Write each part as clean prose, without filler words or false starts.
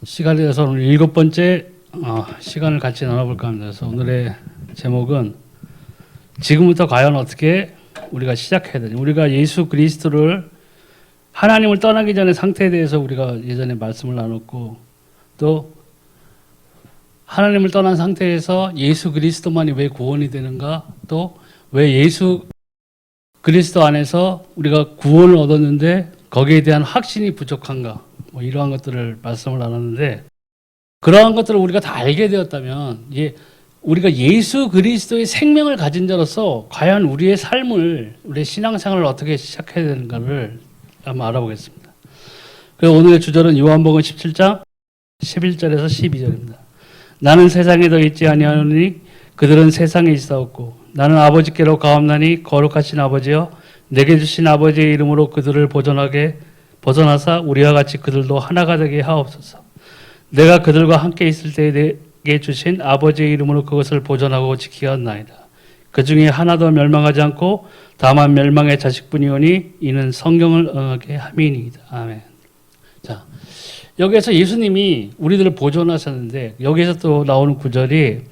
시간에 대해서 오늘 7번째 시간을 같이 나눠볼까 합니다. 그래서 오늘의 제목은 지금부터 과연 어떻게 우리가 시작해야 되냐. 우리가 예수 그리스도를 하나님을 떠나기 전의 상태에 대해서 우리가 예전에 말씀을 나눴고, 또 하나님을 떠난 상태에서 예수 그리스도만이 왜 구원이 되는가, 또 왜 예수 그리스도 안에서 우리가 구원을 얻었는데 거기에 대한 확신이 부족한가, 뭐 이러한 것들을 말씀을 나눴는데, 그러한 것들을 우리가 다 알게 되었다면 우리가 예수 그리스도의 생명을 가진 자로서 과연 우리의 삶을, 우리의 신앙생활을 어떻게 시작해야 되는가를 한번 알아보겠습니다. 그래서 오늘의 주절은 요한복음 17장 11절에서 12절입니다. 나는 세상에 더 있지 아니하노니 그들은 세상에 있사옵고 나는 아버지께로 가옵나니 거룩하신 아버지여 내게 주신 아버지의 이름으로 그들을 보존하사 우리와 같이 그들도 하나가 되게 하옵소서. 내가 그들과 함께 있을 때에 내게 주신 아버지의 이름으로 그것을 보존하고 지키게 하나이다. 그 중에 하나도 멸망하지 않고 다만 멸망의 자식뿐이오니 이는 성경을 응하게 함이니이다. 아멘. 자, 여기에서 예수님이 우리들을 보존하셨는데, 여기에서 또 나오는 구절이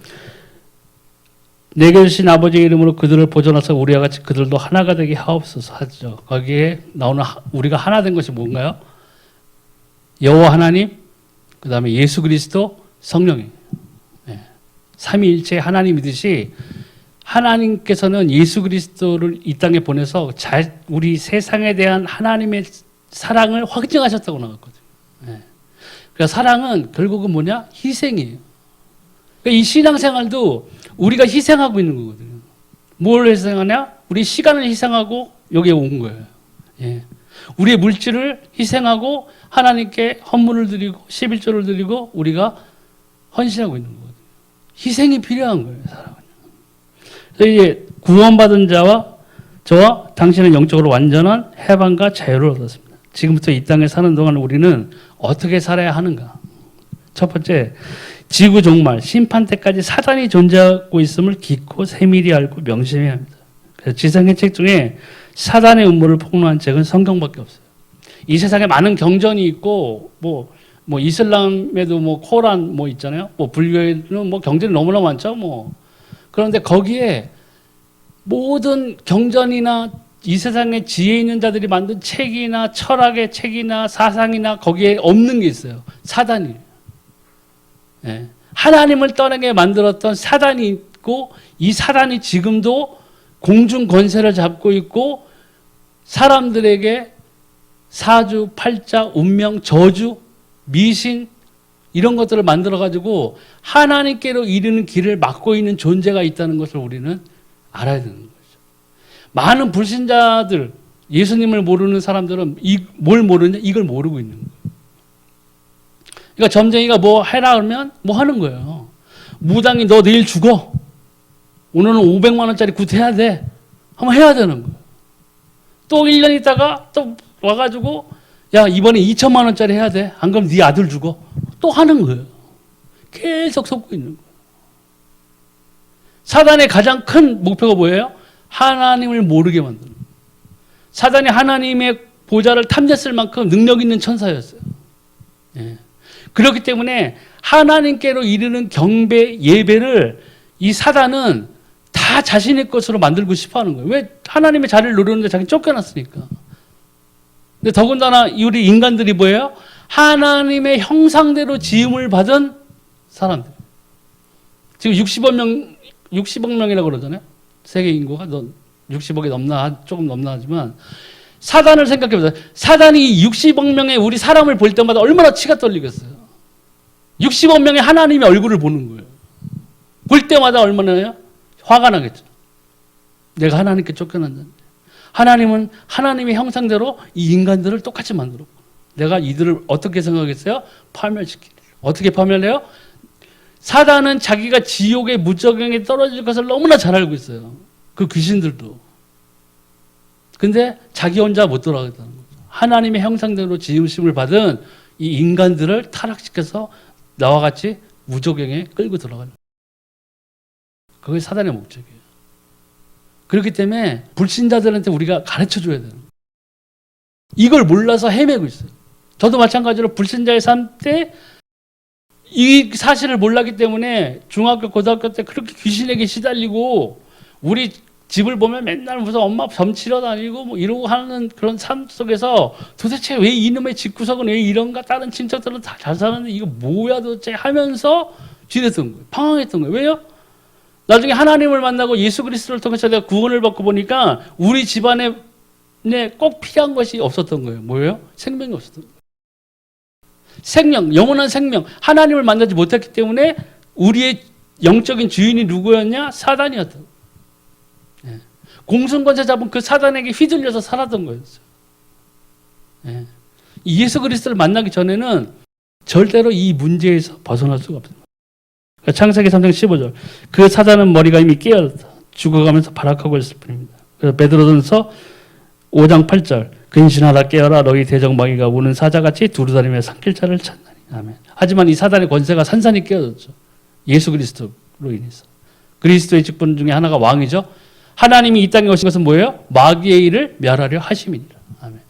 내게 주신 아버지의 이름으로 그들을 보존하사 우리와 같이 그들도 하나가 되게 하옵소서 하죠. 거기에 나오는 우리가 하나 된 것이 뭔가요? 여호와 하나님, 그 다음에 예수 그리스도, 성령이에요. 네. 삼위일체 하나님이듯이 하나님께서는 예수 그리스도를 이 땅에 보내서 우리 세상에 대한 하나님의 사랑을 확증하셨다고 나왔거든요. 네. 그러니까 사랑은 결국은 뭐냐? 희생이에요. 그러니까 이 신앙생활도 우리가 희생하고 있는 거거든요. 뭘 희생하냐? 우리 시간을 희생하고 여기에 온 거예요. 예. 우리의 물질을 희생하고 하나님께 헌물을 드리고 11조를 드리고 우리가 헌신하고 있는 거거든요. 희생이 필요한 거예요, 사람은. 그래서 이제 구원받은 저와 당신은 영적으로 완전한 해방과 자유를 얻었습니다. 지금부터 이 땅에 사는 동안 우리는 어떻게 살아야 하는가? 첫 번째, 지구 종말, 심판 때까지 사단이 존재하고 있음을 깊고 세밀히 알고 명심해야 합니다. 그래서 지상의 책 중에 사단의 음모를 폭로한 책은 성경밖에 없어요. 이 세상에 많은 경전이 있고, 뭐 이슬람에도 코란 있잖아요. 불교에는 경전이 너무나 많죠. 그런데 거기에 모든 경전이나 이 세상에 지혜 있는 자들이 만든 책이나 철학의 책이나 사상이나 거기에 없는 게 있어요. 사단이에요. 예. 하나님을 떠나게 만들었던 사단이 있고, 이 사단이 지금도 공중 권세를 잡고 있고 사람들에게 사주, 팔자, 운명, 저주, 미신 이런 것들을 만들어 가지고 하나님께로 이르는 길을 막고 있는 존재가 있다는 것을 우리는 알아야 되는 거죠. 많은 불신자들, 예수님을 모르는 사람들은 뭘 모르냐? 이걸 모르고 있는 거예요. 그러니까 점쟁이가 뭐 해라 그러면 뭐 하는 거예요. 무당이 너 내일 죽어. 오늘은 500만 원짜리 굿 해야 돼. 한번 해야 되는 거예요. 또 1년 있다가 또 와가지고 야 이번에 2천만 원짜리 해야 돼. 안 그러면 네 아들 죽어. 또 하는 거예요. 계속 속고 있는 거예요. 사단의 가장 큰 목표가 뭐예요? 하나님을 모르게 만드는 거예요. 사단이 하나님의 보좌를 탐냈을 만큼 능력 있는 천사였어요. 예. 그렇기 때문에 하나님께로 이르는 경배, 예배를 이 사단은 다 자신의 것으로 만들고 싶어 하는 거예요. 왜? 하나님의 자리를 누르는데 자기 쫓겨났으니까. 근데 더군다나 우리 인간들이 뭐예요? 하나님의 형상대로 지음을 받은 사람들. 지금 60억 명이라고 그러잖아요. 세계 인구가 60억이 조금 넘나 하지만, 사단을 생각해 보세요. 사단이 60억 명의 우리 사람을 볼 때마다 얼마나 치가 떨리겠어요. 60억 명의 하나님의 얼굴을 보는 거예요. 볼 때마다 얼마나요? 화가 나겠죠. 내가 하나님께 쫓겨났는데. 하나님은 하나님의 형상대로 이 인간들을 똑같이 만들었고, 내가 이들을 어떻게 생각했어요? 파멸시키기. 어떻게 파멸해요? 사단은 자기가 지옥의 무저갱에 떨어질 것을 너무나 잘 알고 있어요. 그 귀신들도. 근데 자기 혼자 못 돌아가겠다는 거죠. 하나님의 형상대로 지으심을 받은 이 인간들을 타락시켜서 나와 같이 무저갱에 끌고 들어가는 거예요. 그게 사단의 목적이에요. 그렇기 때문에 불신자들한테 우리가 가르쳐줘야 돼요. 이걸 몰라서 헤매고 있어요. 저도 마찬가지로 불신자의 삶 때 이 사실을 몰랐기 때문에 중학교, 고등학교 때 그렇게 귀신에게 시달리고 우리 집을 보면 맨날 무슨 엄마 점치러 다니고 뭐 이러고 하는 그런 삶 속에서 도대체 왜 이놈의 집구석은 왜 이런가? 다른 친척들은 다 잘 사는데 이거 뭐야 도대체 하면서 지냈던 거예요. 방황했던 거예요. 왜요? 나중에 하나님을 만나고 예수 그리스도를 통해서 내가 구원을 받고 보니까 우리 집안에 꼭 필요한 것이 없었던 거예요. 뭐예요? 생명이 없었던 거예요. 생명, 영원한 생명. 하나님을 만나지 못했기 때문에 우리의 영적인 주인이 누구였냐? 사단이었던 거예요. 공승권세 잡은 그 사단에게 휘둘려서 살았던 거였어요. 예수 그리스도를 만나기 전에는 절대로 이 문제에서 벗어날 수가 없어요. 창세기 3장 15절. 그 사단은 머리가 이미 깨어졌다. 죽어가면서 발악하고 있을 뿐입니다. 그래서 베드로전서 5장 8절. 근신하라 깨어라 너희 대적마귀가 우는 사자같이 두루다니며 삼킬자를 찾나니. 아멘. 하지만 이 사단의 권세가 산산이 깨어졌죠. 예수 그리스도로 인해서. 그리스도의 직분 중에 하나가 왕이죠. 하나님이 이 땅에 오신 것은 뭐예요? 마귀의 일을 멸하려 하심이니라. 아멘.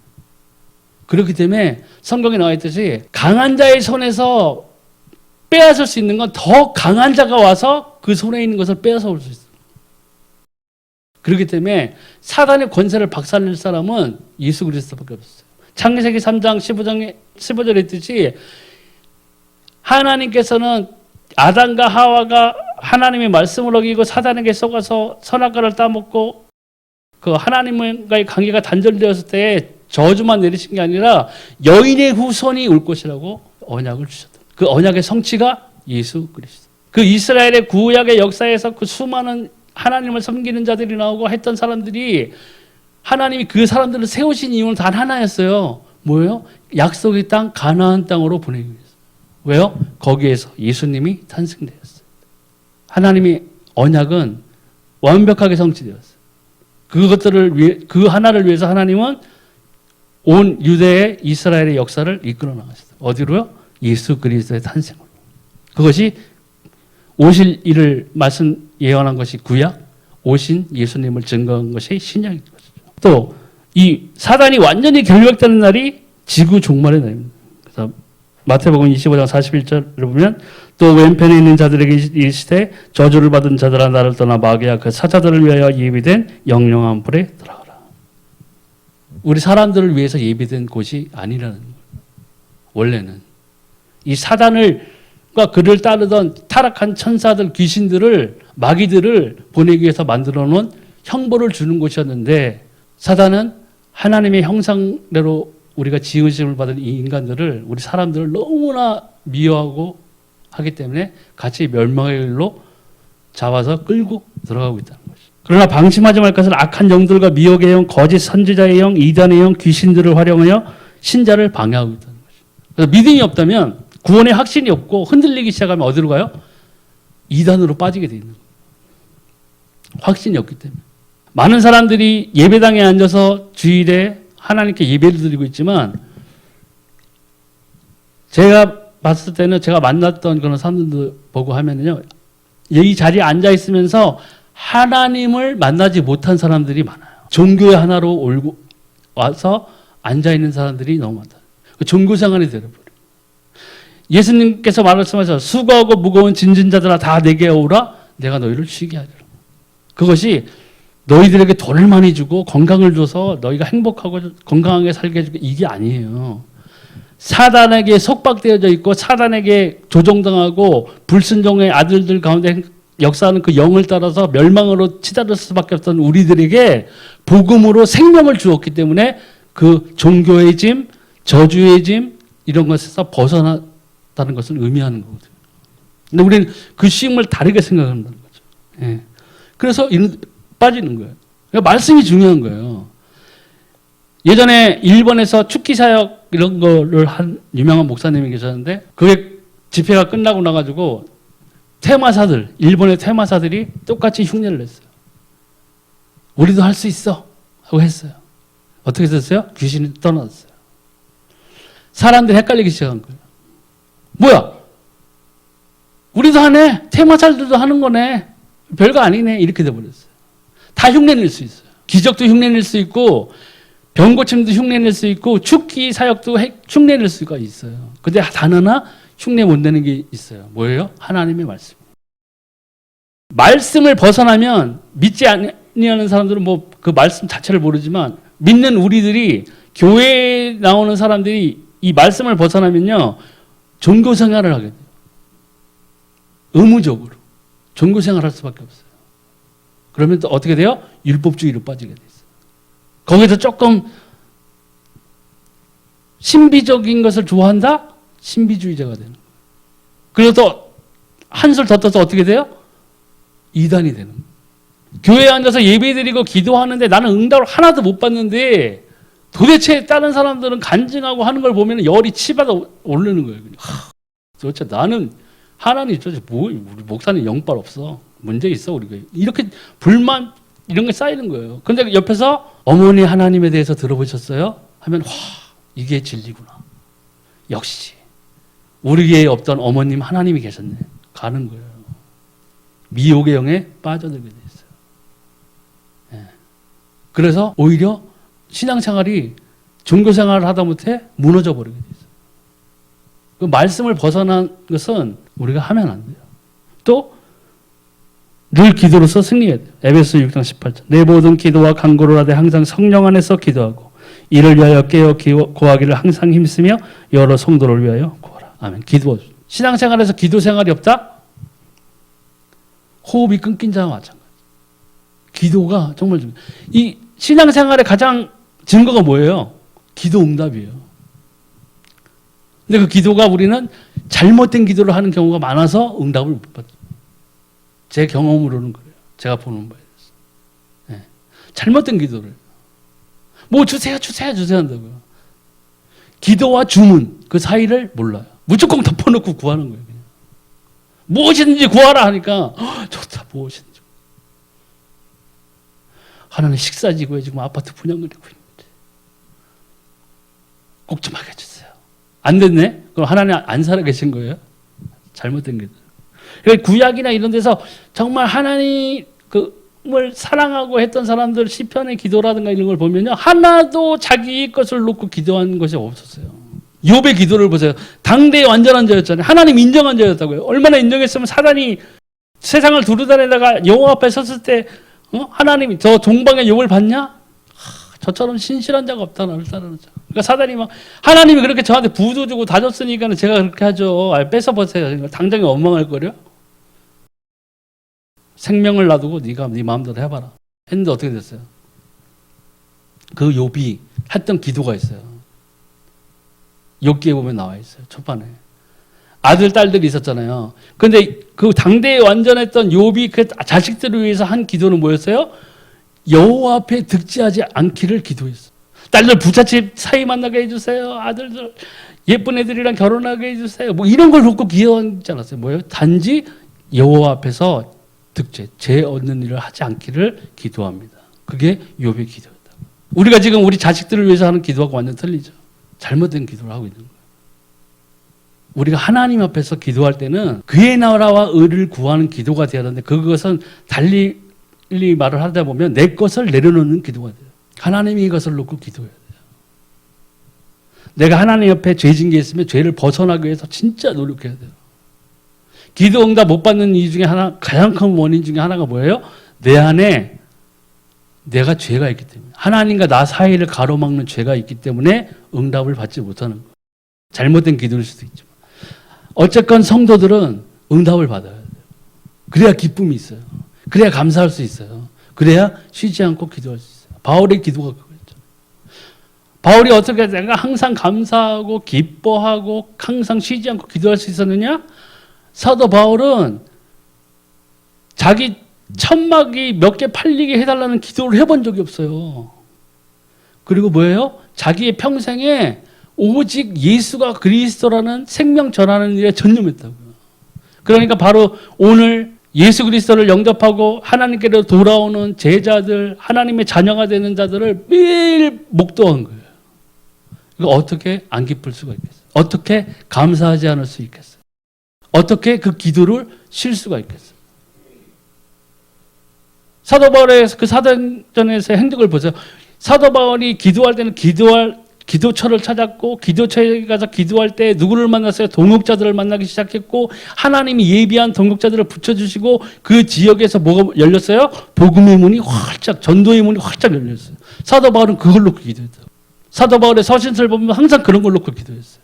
그렇기 때문에 성경에 나와 있듯이 강한 자의 손에서 빼앗을 수 있는 건 더 강한 자가 와서 그 손에 있는 것을 빼앗아 올 수 있어요. 그렇기 때문에 사단의 권세를 박살낼 사람은 예수 그리스도밖에 없어요. 창세기 3장 15절에 있듯이 하나님께서는 아담과 하와가 하나님의 말씀을 어기고 사단에게 속아서 선악과를 따먹고 그 하나님과의 관계가 단절되었을 때 저주만 내리신 게 아니라 여인의 후손이 올 것이라고 언약을 주셨다. 그 언약의 성취가 예수 그리스도. 그 이스라엘의 구약의 역사에서 그 수많은 하나님을 섬기는 자들이 나오고 했던 사람들이 하나님이 그 사람들을 세우신 이유는 단 하나였어요. 뭐예요? 약속의 땅 가나안 땅으로 보내기 위해서. 왜요? 거기에서 예수님이 탄생되었어요. 하나님의 언약은 완벽하게 성취되었어요. 그것들을 위해, 그 하나를 위해서 하나님은 온 유대의 이스라엘의 역사를 이끌어 나가셨어요. 어디로요? 예수 그리스도의 탄생으로. 그것이 오실 일을 말씀 예언한 것이 구약, 오신 예수님을 증거한 것이 신약인 것이죠. 또 이 사단이 완전히 결박되는 날이 지구 종말의 날입니다. 그래서 마태복음 25장 41절을 보면 또 왼편에 있는 자들에게 이르시되 저주를 받은 자들아 나를 떠나 마귀와 그 사자들을 위하여 예비된 영영한 불에 들어가라. 우리 사람들을 위해서 예비된 곳이 아니라는 거예요. 원래는 이 사단과 그를 따르던 타락한 천사들, 귀신들을, 마귀들을 보내기 위해서 만들어 놓은 형벌을 주는 곳이었는데 사단은 하나님의 형상대로 우리가 지으심을 받은 이 인간들을, 우리 사람들을 너무나 미워하고 하기 때문에 같이 멸망의 길로 잡아서 끌고 들어가고 있다는 것이죠. 그러나 방심하지 말 것은 악한 영들과 미혹의 영, 거짓 선지자의 영, 이단의 영, 귀신들을 활용하여 신자를 방해하고 있다는 것이죠. 그래서 믿음이 없다면, 구원의 확신이 없고 흔들리기 시작하면 어디로 가요? 이단으로 빠지게 돼 있는 거예요. 확신이 없기 때문에. 많은 사람들이 예배당에 앉아서 주일에 하나님께 예배를 드리고 있지만 제가 봤을 때는, 제가 만났던 그런 사람들 보고 하면요, 이 자리에 앉아 있으면서 하나님을 만나지 못한 사람들이 많아요. 종교의 하나로 올고 와서 앉아 있는 사람들이 너무 많다. 종교 생활이 되어버려요. 예수님께서 말씀하셔서 수고하고 무거운 짐진 자들아 다 내게 오라 내가 너희를 쉬게 하리라. 그것이 너희들에게 돈을 많이 주고 건강을 줘서 너희가 행복하고 건강하게 살게 해주고 이게 아니에요. 사단에게 속박되어져 있고 사단에게 조종당하고 불순종의 아들들 가운데 역사하는 그 영을 따라서 멸망으로 치달을 수밖에 없던 우리들에게 복음으로 생명을 주었기 때문에 그 종교의 짐, 저주의 짐 이런 것에서 벗어났다는 것을 의미하는 거거든요. 근데 우리는 그 쉼을 다르게 생각한다는 거죠. 예. 그래서 빠지는 거예요. 그러니까 말씀이 중요한 거예요. 예전에 일본에서 축기 사역 이런 거를 한 유명한 목사님이 계셨는데 그게 집회가 끝나고 나가지고 퇴마사들, 일본의 퇴마사들이 똑같이 흉내를 냈어요. 우리도 할 수 있어 하고 했어요. 어떻게 됐어요? 귀신이 떠났어요. 사람들이 헷갈리기 시작한 거예요. 뭐야? 우리도 하네? 퇴마사들도 하는 거네? 별거 아니네? 이렇게 돼버렸어요. 다 흉내낼 수 있어요. 기적도 흉내낼 수 있고 병고침도 흉내낼 수 있고 축기 사역도 흉내낼 수가 있어요. 근데 단 하나 흉내 못 내는 게 있어요. 뭐예요? 하나님의 말씀. 말씀을 벗어나면 믿지 아니하는 사람들은 뭐 그 말씀 자체를 모르지만 믿는 우리들이 교회에 나오는 사람들이 이 말씀을 벗어나면요 종교 생활을 하게 돼요. 의무적으로 종교 생활을 할 수밖에 없어요. 그러면 또 어떻게 돼요? 율법주의로 빠지게 돼 있어요. 거기서 조금 신비적인 것을 좋아한다? 신비주의자가 되는 거예요. 그래서 또 한술 더 떠서 어떻게 돼요? 이단이 되는 거예요. 교회에 앉아서 예배드리고 기도하는데 나는 응답을 하나도 못 받는데 도대체 다른 사람들은 간증하고 하는 걸 보면 열이 치받아 오르는 거예요. 도대체 나는 하나님 도대체 뭐 우리 목사님 영빨 없어. 문제 있어 우리 교회. 이렇게 불만 이런 게 쌓이는 거예요. 근데 옆에서 어머니 하나님에 대해서 들어보셨어요? 하면 와 이게 진리구나. 역시 우리 교회에 없던 어머님 하나님이 계셨네. 가는 거예요. 미혹의 영에 빠져들게 돼 있어요. 예. 그래서 오히려 신앙생활이 종교생활을 하다 못해 무너져 버리게 돼 있어요. 그 말씀을 벗어난 것은 우리가 하면 안 돼요. 또 늘 기도로서 승리해야 돼요. 에베소 6장 18절. 내 모든 기도와 간구를 하되 항상 성령 안에서 기도하고 이를 위하여 깨어 구하기를 항상 힘쓰며 여러 성도를 위하여 구하라. 아멘. 기도. 신앙생활에서 기도 생활이 없다? 호흡이 끊긴 자와 마찬가지. 기도가 정말 중요해요. 이 신앙생활의 가장 증거가 뭐예요? 기도 응답이에요. 근데 그 기도가 우리는 잘못된 기도를 하는 경우가 많아서 응답을 못 받죠. 제 경험으로는 그래요. 제가 보는 바에 대해서. 네. 잘못된 기도를. 뭐 주세요 한다고요. 기도와 주문 그 사이를 몰라요. 무조건 덮어놓고 구하는 거예요. 그냥. 무엇이든지 구하라 하니까 좋다 무엇이든지. 하나님 식사지구에 지금 아파트 분양을 내고 있는데 꼭 좀 하게 해주세요. 안 됐네? 그럼 하나님 안 살아계신 거예요? 잘못된 기도. 그러니까 구약이나 이런 데서 정말 하나님을 사랑하고 했던 사람들 시편의 기도라든가 이런 걸 보면요 하나도 자기 것을 놓고 기도한 것이 없었어요. 욥의 기도를 보세요. 당대의 완전한 자였잖아요. 하나님 인정한 자였다고요. 얼마나 인정했으면 사단이 세상을 두루다니다가 여호와 앞에 섰을 때 하나님이 저 동방의 욥을 봤냐? 저처럼 신실한 자가 없다 나를 따르는 자. 그러니까 사단이 막 하나님이 그렇게 저한테 부도 주고 다 줬으니까 제가 그렇게 하죠. 뺏어보세요. 당장에 원망할 거려? 생명을 놔두고 네가 네 마음대로 해봐라. 했는데 어떻게 됐어요? 그 욥이 했던 기도가 있어요. 욥기에 보면 나와 있어요. 초반에. 아들, 딸들이 있었잖아요. 근데 그 당대에 완전했던 욥이 그 자식들을 위해서 한 기도는 뭐였어요? 여호와 앞에 득지하지 않기를 기도했어요. 딸들 부잣집 사이 만나게 해주세요. 아들들 예쁜 애들이랑 결혼하게 해주세요. 뭐 이런 걸 놓고 기도하지 않았어요. 뭐예요? 단지 여호와 앞에서 죄 얻는 일을 하지 않기를 기도합니다. 그게 욥의 기도였다. 우리가 지금 우리 자식들을 위해서 하는 기도하고 완전 틀리죠. 잘못된 기도를 하고 있는 거예요. 우리가 하나님 앞에서 기도할 때는 그의 나라와 의를 구하는 기도가 되어야 하는데 그것은 달리 말을 하다 보면 내 것을 내려놓는 기도가 돼요. 하나님이 이것을 놓고 기도해야 돼요. 내가 하나님 옆에 죄 진 게 있으면 죄를 벗어나기 위해서 진짜 노력해야 돼요. 기도 응답 못 받는 이유 중에 하나, 가장 큰 원인 중에 하나가 뭐예요? 내 안에 내가 죄가 있기 때문에 하나님과 나 사이를 가로막는 죄가 있기 때문에 응답을 받지 못하는 거예요. 잘못된 기도일 수도 있지만 어쨌건 성도들은 응답을 받아야 돼요. 그래야 기쁨이 있어요. 그래야 감사할 수 있어요. 그래야 쉬지 않고 기도할 수 있어요. 바울의 기도가 그거였죠. 바울이 어떻게 내가 항상 감사하고 기뻐하고 항상 쉬지 않고 기도할 수 있었느냐? 사도 바울은 자기 천막이 몇 개 팔리게 해달라는 기도를 해본 적이 없어요. 그리고 뭐예요? 자기의 평생에 오직 예수가 그리스도라는 생명 전하는 일에 전념했다고요. 그러니까 바로 오늘 예수 그리스도를 영접하고 하나님께로 돌아오는 제자들, 하나님의 자녀가 되는 자들을 매일 목도한 거예요. 이거 어떻게 안 기쁠 수가 있겠어요? 어떻게 감사하지 않을 수 있겠어요? 어떻게 그 기도를 쉴 수가 있겠어요? 사도 바울의 그 사도행전에서의 행동을 보세요. 사도 바울이 기도할 때는 기도할 기도처를 찾았고 기도처에 가서 기도할 때 누구를 만났어요? 동역자들을 만나기 시작했고 하나님이 예비한 동역자들을 붙여주시고 그 지역에서 뭐가 열렸어요? 복음의 문이 활짝, 전도의 문이 활짝 열렸어요. 사도 바울은 그걸 놓고 기도했어요. 사도 바울의 서신서를 보면 항상 그런 걸 놓고 기도했어요.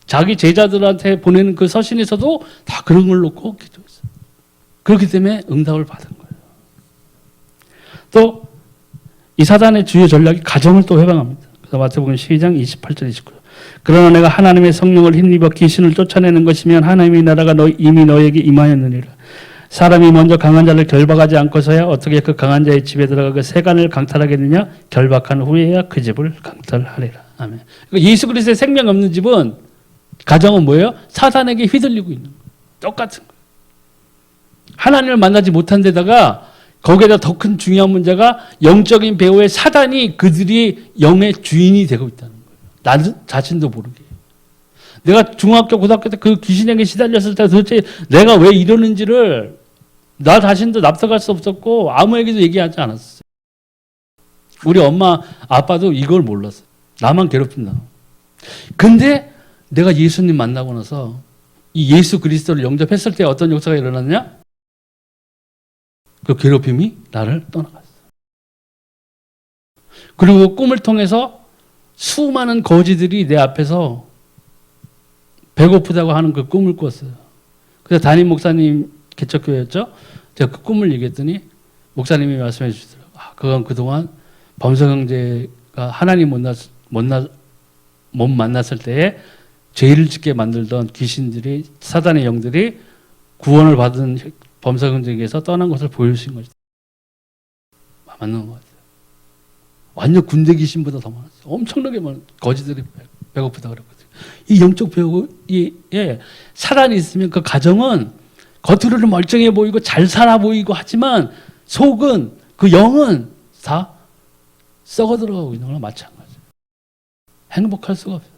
자기 제자들한테 보내는 그 서신에서도 다 그런 걸 놓고 기도했어요. 그렇기 때문에 응답을 받은 거예요. 또 이 사단의 주요 전략이 가정을 또 회방합니다. 그래서 마태복음 12장 28절 29절. 그러나 내가 하나님의 성령을 힘입어 귀신을 쫓아내는 것이면 하나님의 나라가 이미 너에게 임하였느니라. 사람이 먼저 강한 자를 결박하지 않고서야 어떻게 그 강한 자의 집에 들어가 그 세간을 강탈하겠느냐? 결박한 후에야 그 집을 강탈하리라. 아멘. 예수 그리스도의 생명 없는 집은, 가정은 뭐예요? 사단에게 휘둘리고 있는 거예요. 똑같은 거예요. 하나님을 만나지 못한 데다가 거기에다 더 큰 중요한 문제가 영적인 배후의 사단이 그들이 영의 주인이 되고 있다는 거예요. 나 자신도 모르게. 내가 중학교, 고등학교 때 그 귀신에게 시달렸을 때 도대체 내가 왜 이러는지를 나 자신도 납득할 수 없었고 아무에게도 얘기하지 않았어요. 우리 엄마, 아빠도 이걸 몰랐어요. 나만 괴롭힌다. 근데 내가 예수님 만나고 나서 이 예수 그리스도를 영접했을 때 어떤 역사가 일어났냐? 그 괴롭힘이 나를 떠나갔어. 그리고 꿈을 통해서 수많은 거지들이 내 앞에서 배고프다고 하는 그 꿈을 꿨어요. 그래서 담임 목사님 개척교회였죠. 제가 그 꿈을 얘기했더니 목사님이 말씀해 주시더라고요. 그건 그동안 범석 형제가 하나님 못 만났을 때에 죄를 짓게 만들던 귀신들이, 사단의 영들이 구원을 받은 범석 형제에게서 떠난 것을 보여주신 거죠. 맞는 것 같아요. 완전 군대 귀신보다 더 많았어요. 엄청나게 많은 거지들이 배고프다 그랬거든요. 이 영적 배고픔이, 사단이 있으면 그 가정은 겉으로는 멀쩡해 보이고 잘 살아 보이고 하지만 속은, 그 영은 다 썩어 들어가고 있는 거랑 마찬가지예요. 행복할 수가 없어요.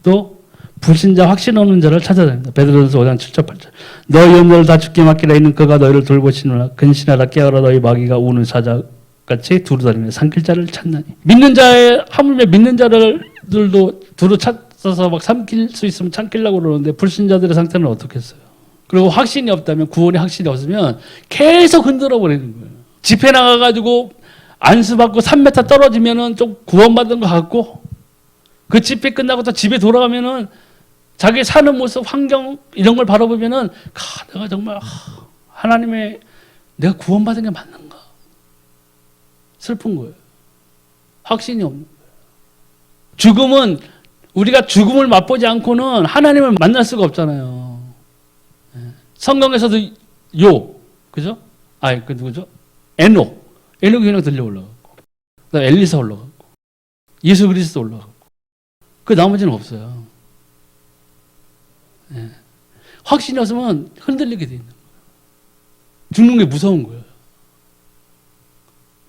또 불신자 확신 없는 자를 찾아다닙니다. 베드로전서 5장 7절 8절. 너희 염려를 다 주께 맡기라 있는 그가 너희를 돌보시느라 근신하라 깨어라 너희 마귀가 우는 사자같이 두루다니며 삼킬 자를 찾나니. 믿는 자의, 하물며 믿는 자들도 두루 찾아서 막 삼킬 수 있으면 참키려고 그러는데 불신자들의 상태는 어떻겠어요? 그리고 확신이 없다면, 구원의 확신이 없으면 계속 흔들어 버리는 거예요. 집회 나가가지고 안수받고 3m 떨어지면은 좀 구원받은 것 같고, 그 집회 끝나고 또 집에 돌아가면은 자기 사는 모습, 환경 이런 걸 바라보면은 내가 정말 하나님의, 내가 구원받은 게 맞는가? 슬픈 거예요. 확신이 없는 거예요. 죽음은, 우리가 죽음을 맛보지 않고는 하나님을 만날 수가 없잖아요. 성경에서도 그죠? 그 누구죠? 에녹이 그냥 들려 올라갔고, 그다음에 엘리사 올라갔고, 예수 그리스도 올라갔고, 그 나머지는 없어요. 확신이 없으면 흔들리게 돼 있는 거예요. 죽는 게 무서운 거예요.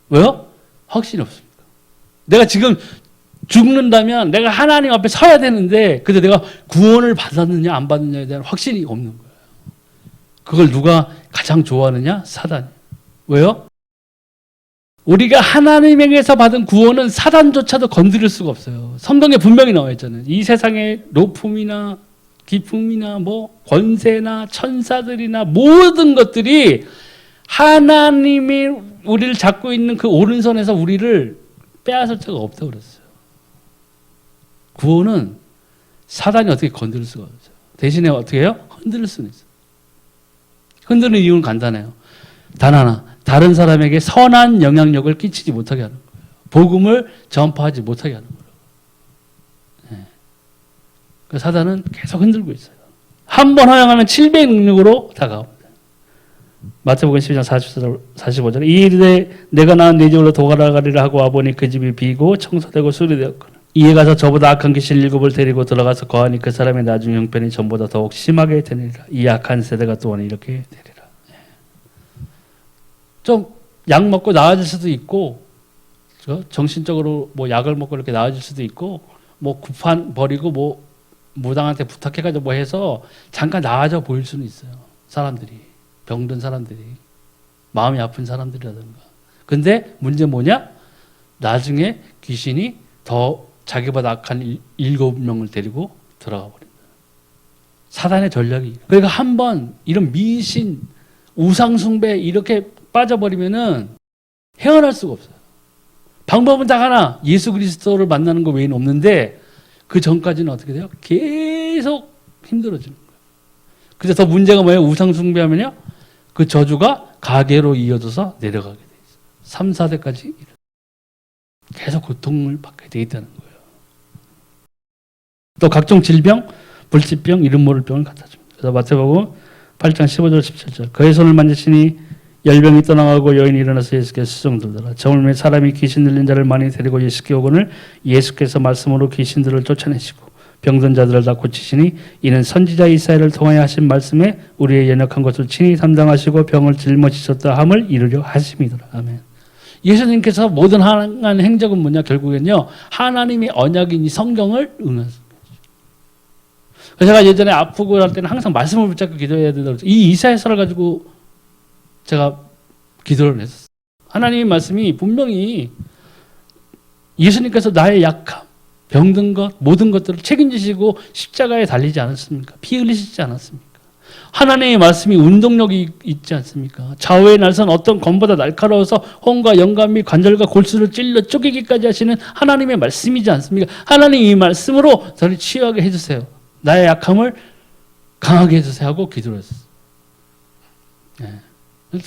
왜요? 확신이 없습니다. 내가 지금 죽는다면 내가 하나님 앞에 서야 되는데, 근데 내가 구원을 받았느냐 안 받느냐에 대한 확신이 없는 거예요. 그걸 누가 가장 좋아하느냐? 사단이. 왜요? 우리가 하나님에게서 받은 구원은 사단조차도 건드릴 수가 없어요. 성경에 분명히 나와 있잖아요. 이 세상의 높음이나 기품이나 뭐 권세나 천사들이나 모든 것들이 하나님이 우리를 잡고 있는 그 오른손에서 우리를 빼앗을 자가 없다고 그랬어요. 구원은 사단이 어떻게 건드릴 수가 없어요. 대신에 어떻게 해요? 흔들 수는 있어요. 흔드는 이유는 간단해요. 단 하나, 다른 사람에게 선한 영향력을 끼치지 못하게 하는 거예요. 복음을 전파하지 못하게 하는 거예요. 그 사단은 계속 흔들고 있어요. 한 번 허용하면 7배의 능력으로 다가옵니다. 마태복음 12장 45절. 이 일에 내가 낳은 네 집으로 도가라가리라 하고 와보니 그 집이 비고 청소되고 수리되었거늘. 이에 가서 저보다 악한 귀신 7을 데리고 들어가서 거하니 그 사람의 나중 형편이 전보다 더욱 심하게 되리라. 이 악한 세대가 또한 이렇게 되리라. 좀 약 먹고 나아질 수도 있고, 정신적으로 뭐 약을 먹고 이렇게 나아질 수도 있고, 뭐 구판 버리고 뭐 무당한테 부탁해가지고 뭐 해서 잠깐 나아져 보일 수는 있어요. 사람들이, 병든 사람들이, 마음이 아픈 사람들이라든가. 근데 문제 뭐냐? 나중에 귀신이 더 자기보다 악한 7명을 데리고 들어가 버린다. 사단의 전략이. 그러니까 한번 이런 미신, 우상숭배 이렇게 빠져버리면은 헤어날 수가 없어요. 방법은 딱 하나, 예수 그리스도를 만나는 거 외에는 없는데 그 전까지는 어떻게 돼요? 계속 힘들어지는 거예요. 그래서 더 문제가 뭐예요? 우상숭배하면요, 그 저주가 가계로 이어져서 내려가게 돼 있어요. 3, 4대까지 계속 고통을 받게 돼 있다는 거예요. 또 각종 질병, 불치병, 이름 모를 병을 갖다 줍니다. 그래서 마태복음 8장 15절 17절 그의 손을 만지시니 열병이 떠나가고 여인이 일어나서 예수께 수종들더라. 저물매 사람이 귀신 들린 자를 많이 데리고 예수께 오거늘 예수께서 말씀으로 귀신들을 쫓아내시고 병든 자들을 다 고치시니 이는 선지자 이사야를 통하여 하신 말씀에 우리의 연약한 것을 친히 담당하시고 병을 짊어지셨다 함을 이루려 하심이더라. 아멘. 예수님께서 모든 행한 행적은 뭐냐? 결국엔요, 하나님의 언약인 이 성경을 응하신. 제가 예전에 아프고 할 때는 항상 말씀을 붙잡고 기도해야 된다고. 이 이사야서를 가지고 제가 기도를 했었어요. 하나님의 말씀이 분명히 예수님께서 나의 약함, 병든 것, 모든 것들을 책임지시고 십자가에 달리지 않았습니까? 피 흘리시지 않았습니까? 하나님의 말씀이 운동력이 있지 않습니까? 좌우의 날선 어떤 검보다 날카로워서 혼과 영감 및 관절과 골수를 찔러 쪼개기까지 하시는 하나님의 말씀이지 않습니까? 하나님 이 말씀으로 저를 치유하게 해주세요. 나의 약함을 강하게 해주세요 하고 기도를 했어요. 네.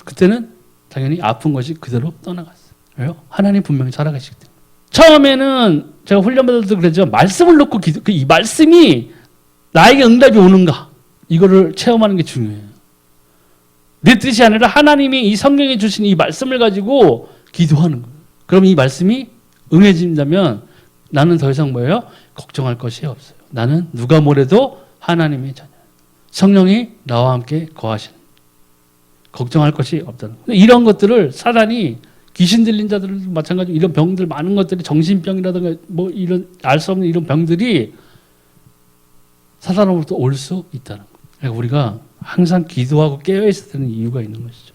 그때는 당연히 아픈 것이 그대로 떠나갔어요. 왜요? 하나님 분명히 살아가시기 때문에. 처음에는 제가 훈련받을 때도 그랬죠. 말씀을 놓고 이 말씀이 나에게 응답이 오는가, 이거를 체험하는 게 중요해요. 내 뜻이 아니라 하나님이 이 성경에 주신 이 말씀을 가지고 기도하는 거예요. 그럼 이 말씀이 응해진다면 나는 더 이상 뭐예요? 걱정할 것이 없어요. 나는 누가 뭐래도 하나님의 자녀. 성령이 나와 함께 거하시는. 걱정할 것이 없다는 거예요. 이런 것들을 사단이, 귀신 들린 자들도 마찬가지로 이런 병들, 많은 것들이 정신병이라든가 뭐 이런 알 수 없는 이런 병들이 사단으로부터 올 수 있다는 거예요. 그러니까 우리가 항상 기도하고 깨어 있어야 되는 이유가 있는 것이죠.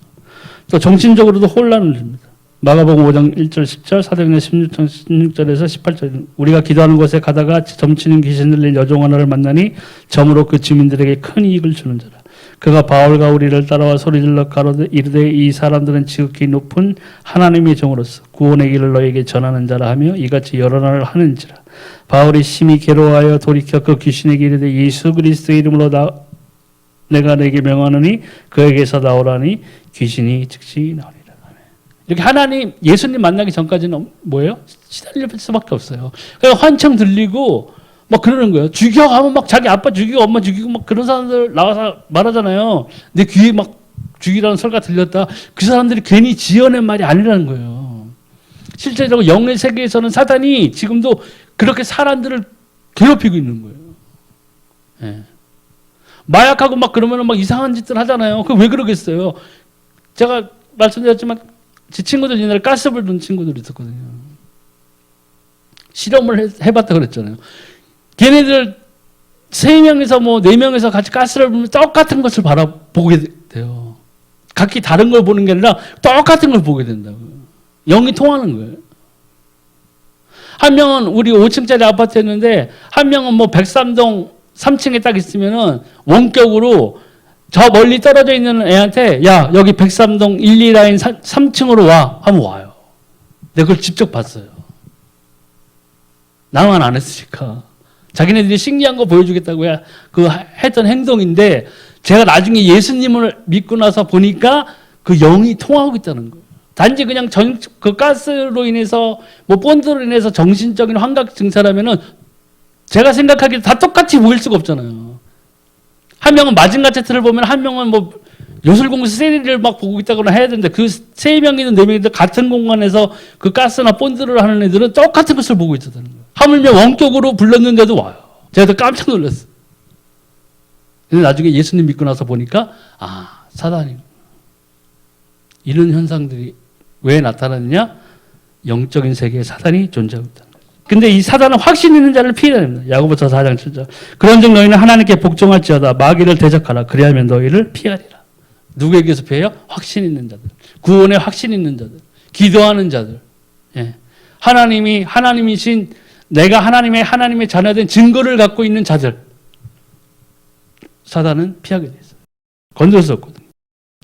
또 정신적으로도 혼란을 줍니다. 마가복음 5장 1절 10절, 사도행전 16절에서 18절 우리가 기도하는 곳에 가다가 점치는 귀신 들린 여종 하나를 만나니 점으로 그 주민들에게 큰 이익을 주는 자라. 그가 바울과 우리를 따라와 소리질러 가로되 이르되 이 사람들은 지극히 높은 하나님의 종으로서 구원의 길을 너에게 전하는 자라 하며 이같이 여러 날을 하는지라. 바울이 심히 괴로워하여 돌이켜 그 귀신에게 이르되 예수 그리스도의 이름으로 내가 내게 명하노니 그에게서 나오라니 귀신이 즉시 나오리라. 이렇게 하나님, 예수님 만나기 전까지는 뭐예요? 시달릴 수밖에 없어요. 그러니까 환청 들리고 막 그러는 거예요. 죽여 하면 막 자기 아빠 죽이고 엄마 죽이고 막 그런 사람들 나와서 말하잖아요. 내 귀에 막 죽이라는 소리가 들렸다. 그 사람들이 괜히 지어낸 말이 아니라는 거예요. 실제적으로 영의 세계에서는 사단이 지금도 그렇게 사람들을 괴롭히고 있는 거예요. 네. 마약하고 막 그러면 막 이상한 짓들 하잖아요. 그 왜 그러겠어요? 제가 말씀드렸지만 제 친구들 옛날에 가스불 둔 친구들이 있었거든요. 실험을 해봤다 그랬잖아요. 걔네들 3명에서 뭐 4명에서 같이 가스를 불면 똑같은 것을 보게 돼요. 각기 다른 걸 보는 게 아니라 똑같은 걸 보게 된다고요. 영이 통하는 거예요. 한 명은 우리 5층짜리 아파트였는데 한 명은 뭐 103동 3층에 딱 있으면은 원격으로 저 멀리 떨어져 있는 애한테 야 여기 103동 1, 2라인 3층으로 와 하면 와요. 내가 그걸 직접 봤어요. 나만 안 했으니까. 자기네들이 신기한 거 보여주겠다고 그 했던 행동인데 제가 나중에 예수님을 믿고 나서 보니까 그 영이 통하고 있다는 거예요. 단지 그냥 그 가스로 인해서 뭐 본드로 인해서 정신적인 환각 증세라면은 제가 생각하기에 다 똑같이 보일 수가 없잖아요. 한 명은 마징가제트를 보면 한 명은 뭐 요술공시 세리를 막 보고 있다거나 해야 되는데 그 3명이든 4명이든 같은 공간에서 그 가스나 본드를 하는 애들은 똑같은 것을 보고 있었다는 거예요. 하물며 원격으로 불렀는데도 와요. 제가 깜짝 놀랐어요. 근데 나중에 예수님 믿고 나서 보니까 아 사단이 이런 현상들이 왜 나타나느냐? 영적인 세계에 사단이 존재하고 있다는 거예요. 근데 이 사단은 확신 있는 자를 피해야 됩니다. 야고보서 4장 7절. 그런즉 너희는 하나님께 복종할지어다 마귀를 대적하라. 그리하면 너희를 피하리라. 누구에게서 피해요? 확신 있는 자들. 구원에 확신 있는 자들. 기도하는 자들. 예. 하나님이신 내가 하나님의 자녀된 증거를 갖고 있는 자들, 사단은 피하게 돼 있어요. 건들 수 없거든요.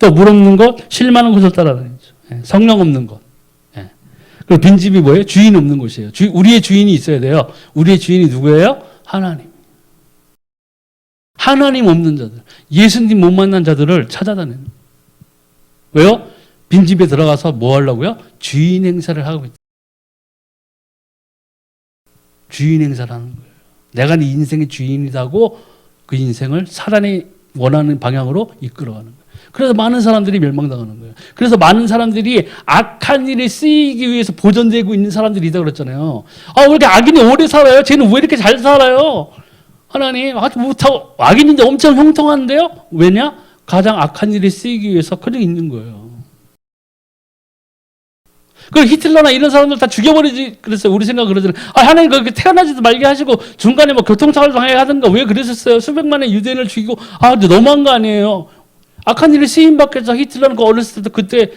또 물 없는 것, 실만한 곳을 따라다니죠. 성령 없는 것. 그리고 빈집이 뭐예요? 주인 없는 곳이에요. 우리의 주인이 있어야 돼요. 우리의 주인이 누구예요? 하나님. 하나님 없는 자들, 예수님 못 만난 자들을 찾아다니는. 왜요? 빈집에 들어가서 뭐 하려고요? 주인 행사를 하고 있다. 주인 행사를 하는 거예요. 내가 네 인생의 주인이라고 그 인생을 사단이 원하는 방향으로 이끌어가는 거예요. 그래서 많은 사람들이 멸망당하는 거예요. 그래서 많은 사람들이 악한 일에 쓰이기 위해서 보존되고 있는 사람들이 있다고 그랬잖아요. 왜 이렇게 악인이 오래 살아요? 쟤는 왜 이렇게 잘 살아요? 하나님, 악인인데 엄청 형통한데요? 왜냐? 가장 악한 일에 쓰이기 위해서 그냥 있는 거예요. 그 히틀러나 이런 사람들 다 죽여버리지 그랬어요. 우리 생각 그러잖아요. 하나님 그렇게 태어나지도 말게 하시고 중간에 뭐 교통사고를 당하게 하든가 왜 그러셨어요? 수백만의 유대인을 죽이고 근데 너무한 거 아니에요. 악한 일에 쓰임 받겠죠. 히틀러는 그 어렸을 때도 그때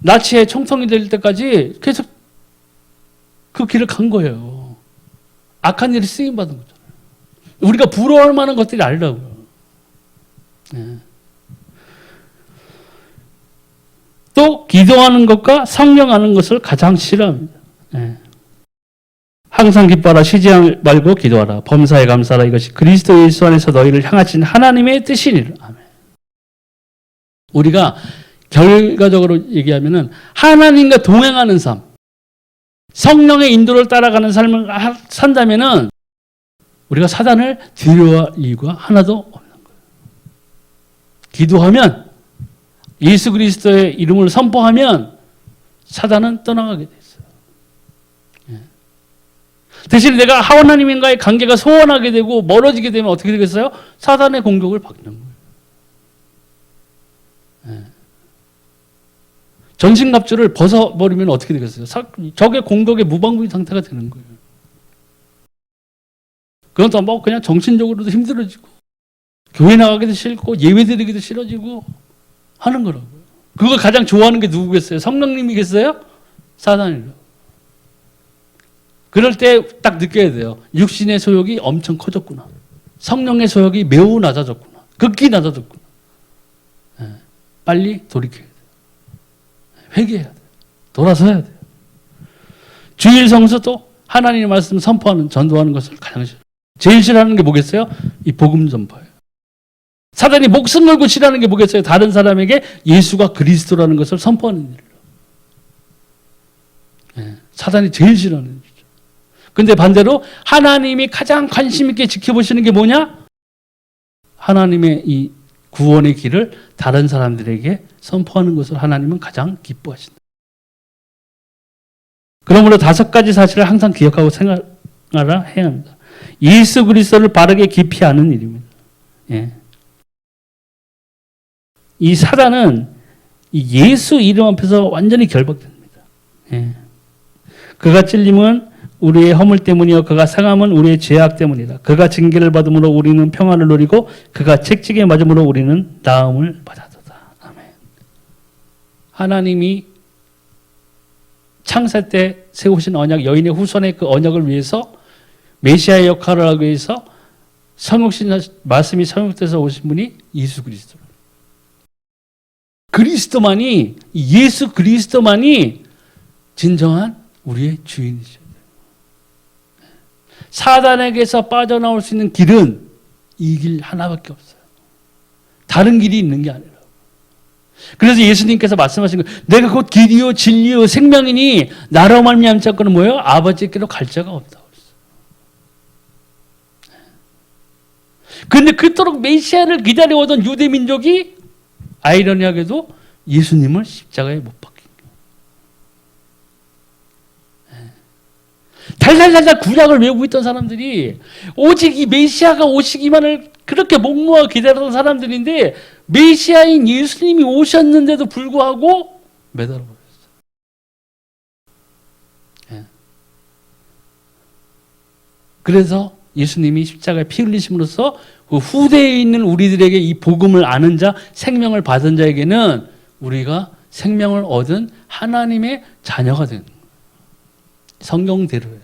나치의 총통이 될 때까지 계속 그 길을 간 거예요. 악한 일에 쓰임 받은 거잖아요. 우리가 부러워할 만한 것들이 아니라고요. 네. 또 기도하는 것과 성령하는 것을 가장 싫어합니다. 네. 항상 기뻐하라, 쉬지 말고 기도하라, 범사에 감사하라, 이것이 그리스도 예수 안에서 너희를 향하신 하나님의 뜻이니라. 아멘. 우리가 결과적으로 얘기하면은 하나님과 동행하는 삶, 성령의 인도를 따라가는 삶을 산다면은 우리가 사단을 두려워할 이유가 하나도 없는 거예요. 기도하면, 예수 그리스도의 이름을 선포하면 사단은 떠나가게 돼 있어요. 대신 내가 하나님과의 관계가 소원하게 되고 멀어지게 되면 어떻게 되겠어요? 사단의 공격을 받는 거예요. 전신갑주를 벗어버리면 어떻게 되겠어요? 적의 공격에 무방비 상태가 되는 거예요. 그건 또 뭐 그냥 정신적으로도 힘들어지고 교회 나가기도 싫고 예배드리기도 싫어지고 하는 거라고요. 그걸 가장 좋아하는 게 누구겠어요? 성령님이겠어요? 사단이라고. 그럴 때 딱 느껴야 돼요. 육신의 소욕이 엄청 커졌구나. 성령의 소욕이 매우 낮아졌구나. 극히 낮아졌구나. 빨리 돌이켜야 돼요. 회개해야 돼요. 돌아서야 돼요. 주일 성수도 하나님의 말씀 선포하는, 전도하는 것을 가장 제일 싫어하는 게 뭐겠어요? 이 복음 전파예요. 사단이 목숨 걸고 싫어하는 게 뭐겠어요? 다른 사람에게 예수가 그리스도라는 것을 선포하는 일이에요. 사단이 제일 싫어하는 일이죠. 근데 반대로 하나님이 가장 관심 있게 지켜보시는 게 뭐냐? 하나님의 이 구원의 길을 다른 사람들에게 선포하는 것을 하나님은 가장 기뻐하신다. 그러므로 5가지 사실을 항상 기억하고 생각하라 해야 합니다. 예수 그리스도를 바르게 깊이 아는 일입니다. 이 사단은 이 예수 이름 앞에서 완전히 결박됩니다. 그가 찔림은 우리의 허물 때문이요 그가 상함은 우리의 죄악 때문이다. 그가 징계를 받음으로 우리는 평안을 누리고 그가 채찍에 맞음으로 우리는 나음을 받았도다. 아멘. 하나님이 창세 때 세우신 언약, 여인의 후손의 그 언약을 위해서 메시아의 역할을 하기 위해서 성육신 말씀이 성육돼서 오신 분이 예수 그리스도. 그리스도만이, 예수 그리스도만이 진정한 우리의 주인이죠. 사단에게서 빠져나올 수 있는 길은 이 길 하나밖에 없어요. 다른 길이 있는 게 아니라. 그래서 예수님께서 말씀하신 거예요. 내가 곧 길이요 진리요 생명이니 나로 말미암지 않고는 뭐예요? 아버지께로 갈 자가 없다고 그랬어요. 그런데 그토록 메시아를 기다려오던 유대 민족이 아이러니하게도 예수님을 십자가에 못 박힌 거예요. 달달달달 구약을 외우고 있던 사람들이 오직 이 메시아가 오시기만을 그렇게 목모아 기다렸던 사람들인데 메시아인 예수님이 오셨는데도 불구하고 매달아 버렸어요. 그래서 예수님이 십자가에 피 흘리심으로써 그 후대에 있는 우리들에게 이 복음을 아는 자, 생명을 받은 자에게는 우리가 생명을 얻은 하나님의 자녀가 되는 거예요. 성경대로예요.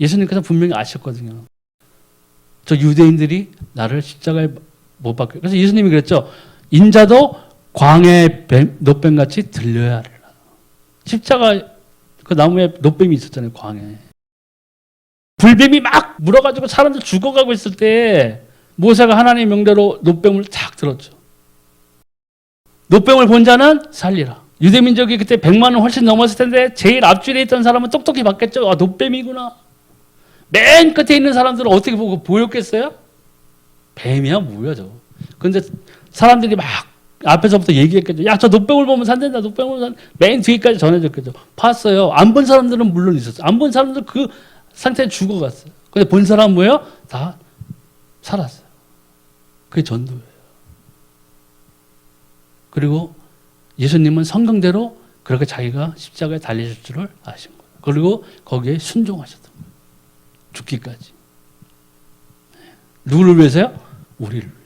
예수님께서 분명히 아셨거든요. 저 유대인들이 나를 십자가에 못 박게. 그래서 예수님이 그랬죠. 인자도 광야의 놋뱀같이 들려야 하리라. 십자가 그 나무에 놋뱀이 있었잖아요. 광야에. 불뱀이 막 물어가지고 사람들 죽어가고 있을 때 모세가 하나님의 명대로 놋뱀을 탁 들었죠. 놋뱀을 본 자는 살리라. 유대민족이 그때 100만은 훨씬 넘었을 텐데 제일 앞줄에 있던 사람은 똑똑히 봤겠죠. 아, 놋뱀이구나. 맨 끝에 있는 사람들은 어떻게 보고 보였겠어요? 뱀이야 뭐야 저거. 그런데 사람들이 막 앞에서부터 얘기했겠죠. 야, 저 놋뱀을 보면 산댄다. 놋뱀을 보면 산댄다. 맨 뒤까지 전해졌겠죠. 봤어요. 안 본 사람들은 물론 있었어요. 안 본 사람들 그 상태에 죽어갔어요. 근데 본 사람은 뭐예요? 다 살았어요. 그게 전도예요. 그리고 예수님은 성경대로 그렇게 자기가 십자가에 달리실 줄을 아신 거예요. 그리고 거기에 순종하셨던 거예요. 죽기까지. 누구를 위해서요? 우리를 위해서.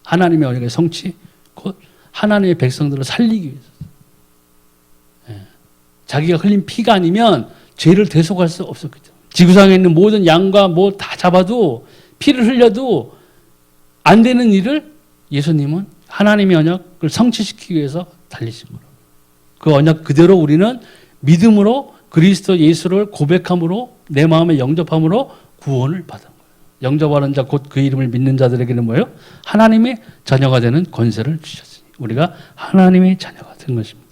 하나님의 언약의 성취, 곧 하나님의 백성들을 살리기 위해서. 자기가 흘린 피가 아니면 죄를 대속할 수 없었기 때문에. 지구상에 있는 모든 양과 뭐 다 잡아도 피를 흘려도 안 되는 일을 예수님은 하나님의 언약을 성취시키기 위해서 달리신 거예요. 그 언약 그대로 우리는 믿음으로 그리스도 예수를 고백함으로 내 마음에 영접함으로 구원을 받은 거예요. 영접하는 자 곧 그 이름을 믿는 자들에게는 뭐예요? 하나님의 자녀가 되는 권세를 주셨으니 우리가 하나님의 자녀가 된 것입니다.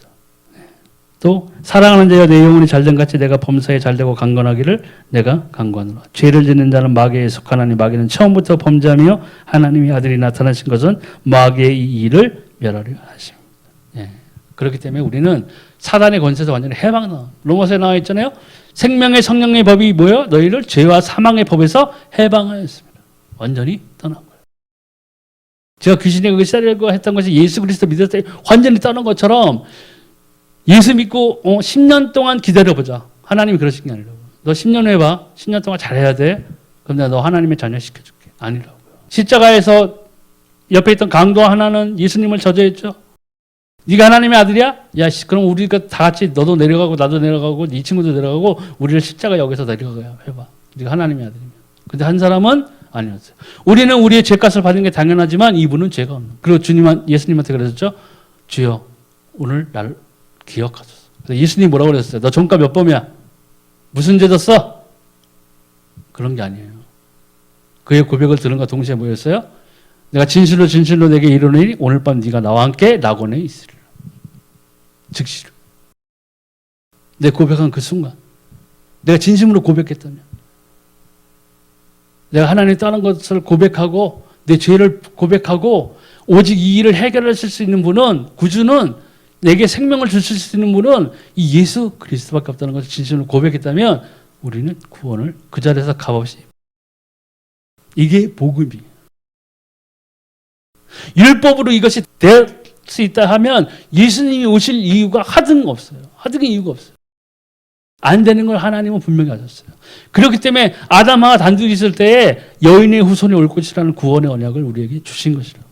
또 사랑하는 자여 내 영혼이 잘된 같이 내가 범사에 잘되고 강건하기를 내가 강건하노라. 죄를 짓는 자는 마귀에 속하나니 마귀는 처음부터 범죄하며 하나님의 아들이 나타나신 것은 마귀의 이 일을 멸하려 하십니다. 그렇기 때문에 우리는 사단의 권세에서 완전히 해방나. 로마서에 나와 있잖아요. 생명의 성령의 법이 뭐예요? 너희를 죄와 사망의 법에서 해방하였습니다. 완전히 떠난 거예요. 제가 귀신에게 시달리고 했던 것이 예수 그리스도 믿었을 때 완전히 떠난 것처럼 예수 믿고 10년 동안 기다려보자. 하나님이 그러신 게 아니라고. 너 10년 후에 봐. 10년 동안 잘해야 돼. 그럼 내가 너 하나님의 자녀 시켜줄게. 아니라고요. 십자가에서 옆에 있던 강도 하나는 예수님을 저주했죠. 네가 하나님의 아들이야? 야, 그럼 우리가 다 같이 너도 내려가고 나도 내려가고 네 친구도 내려가고 우리를 십자가 여기서 내려가야 해봐. 네가 하나님의 아들이면. 근데 한 사람은 아니었어요. 우리는 우리의 죄값을 받는 게 당연하지만 이분은 죄가 없는. 그리고 예수님한테 그러셨죠. 주여 오늘 날 기억하소서. 예수님이 뭐라고 그랬어요? 너 종가 몇 범이야? 무슨 죄 졌어? 그런 게 아니에요. 그의 고백을 들은과 동시에 뭐였어요? 내가 진실로 진실로 내게 이르노니 오늘 밤 네가 나와 함께 낙원에 있으리라. 즉시로. 내 고백한 그 순간 내가 진심으로 고백했다면 내가 하나님 떠난 것을 고백하고 내 죄를 고백하고 오직 이 일을 해결하실 수 있는 분은 구주는 내게 생명을 주실 수 있는 분은 이 예수 그리스도밖에 없다는 것을 진심으로 고백했다면 우리는 구원을 그 자리에서 값없이. 이게 복음이에요. 율법으로 이것이 될 수 있다 하면 예수님이 오실 이유가 하등 없어요. 하등의 이유가 없어요. 안 되는 걸 하나님은 분명히 하셨어요. 그렇기 때문에 아담하와 단둘이 있을 때에 여인의 후손이 올 것이라는 구원의 언약을 우리에게 주신 것이라고요.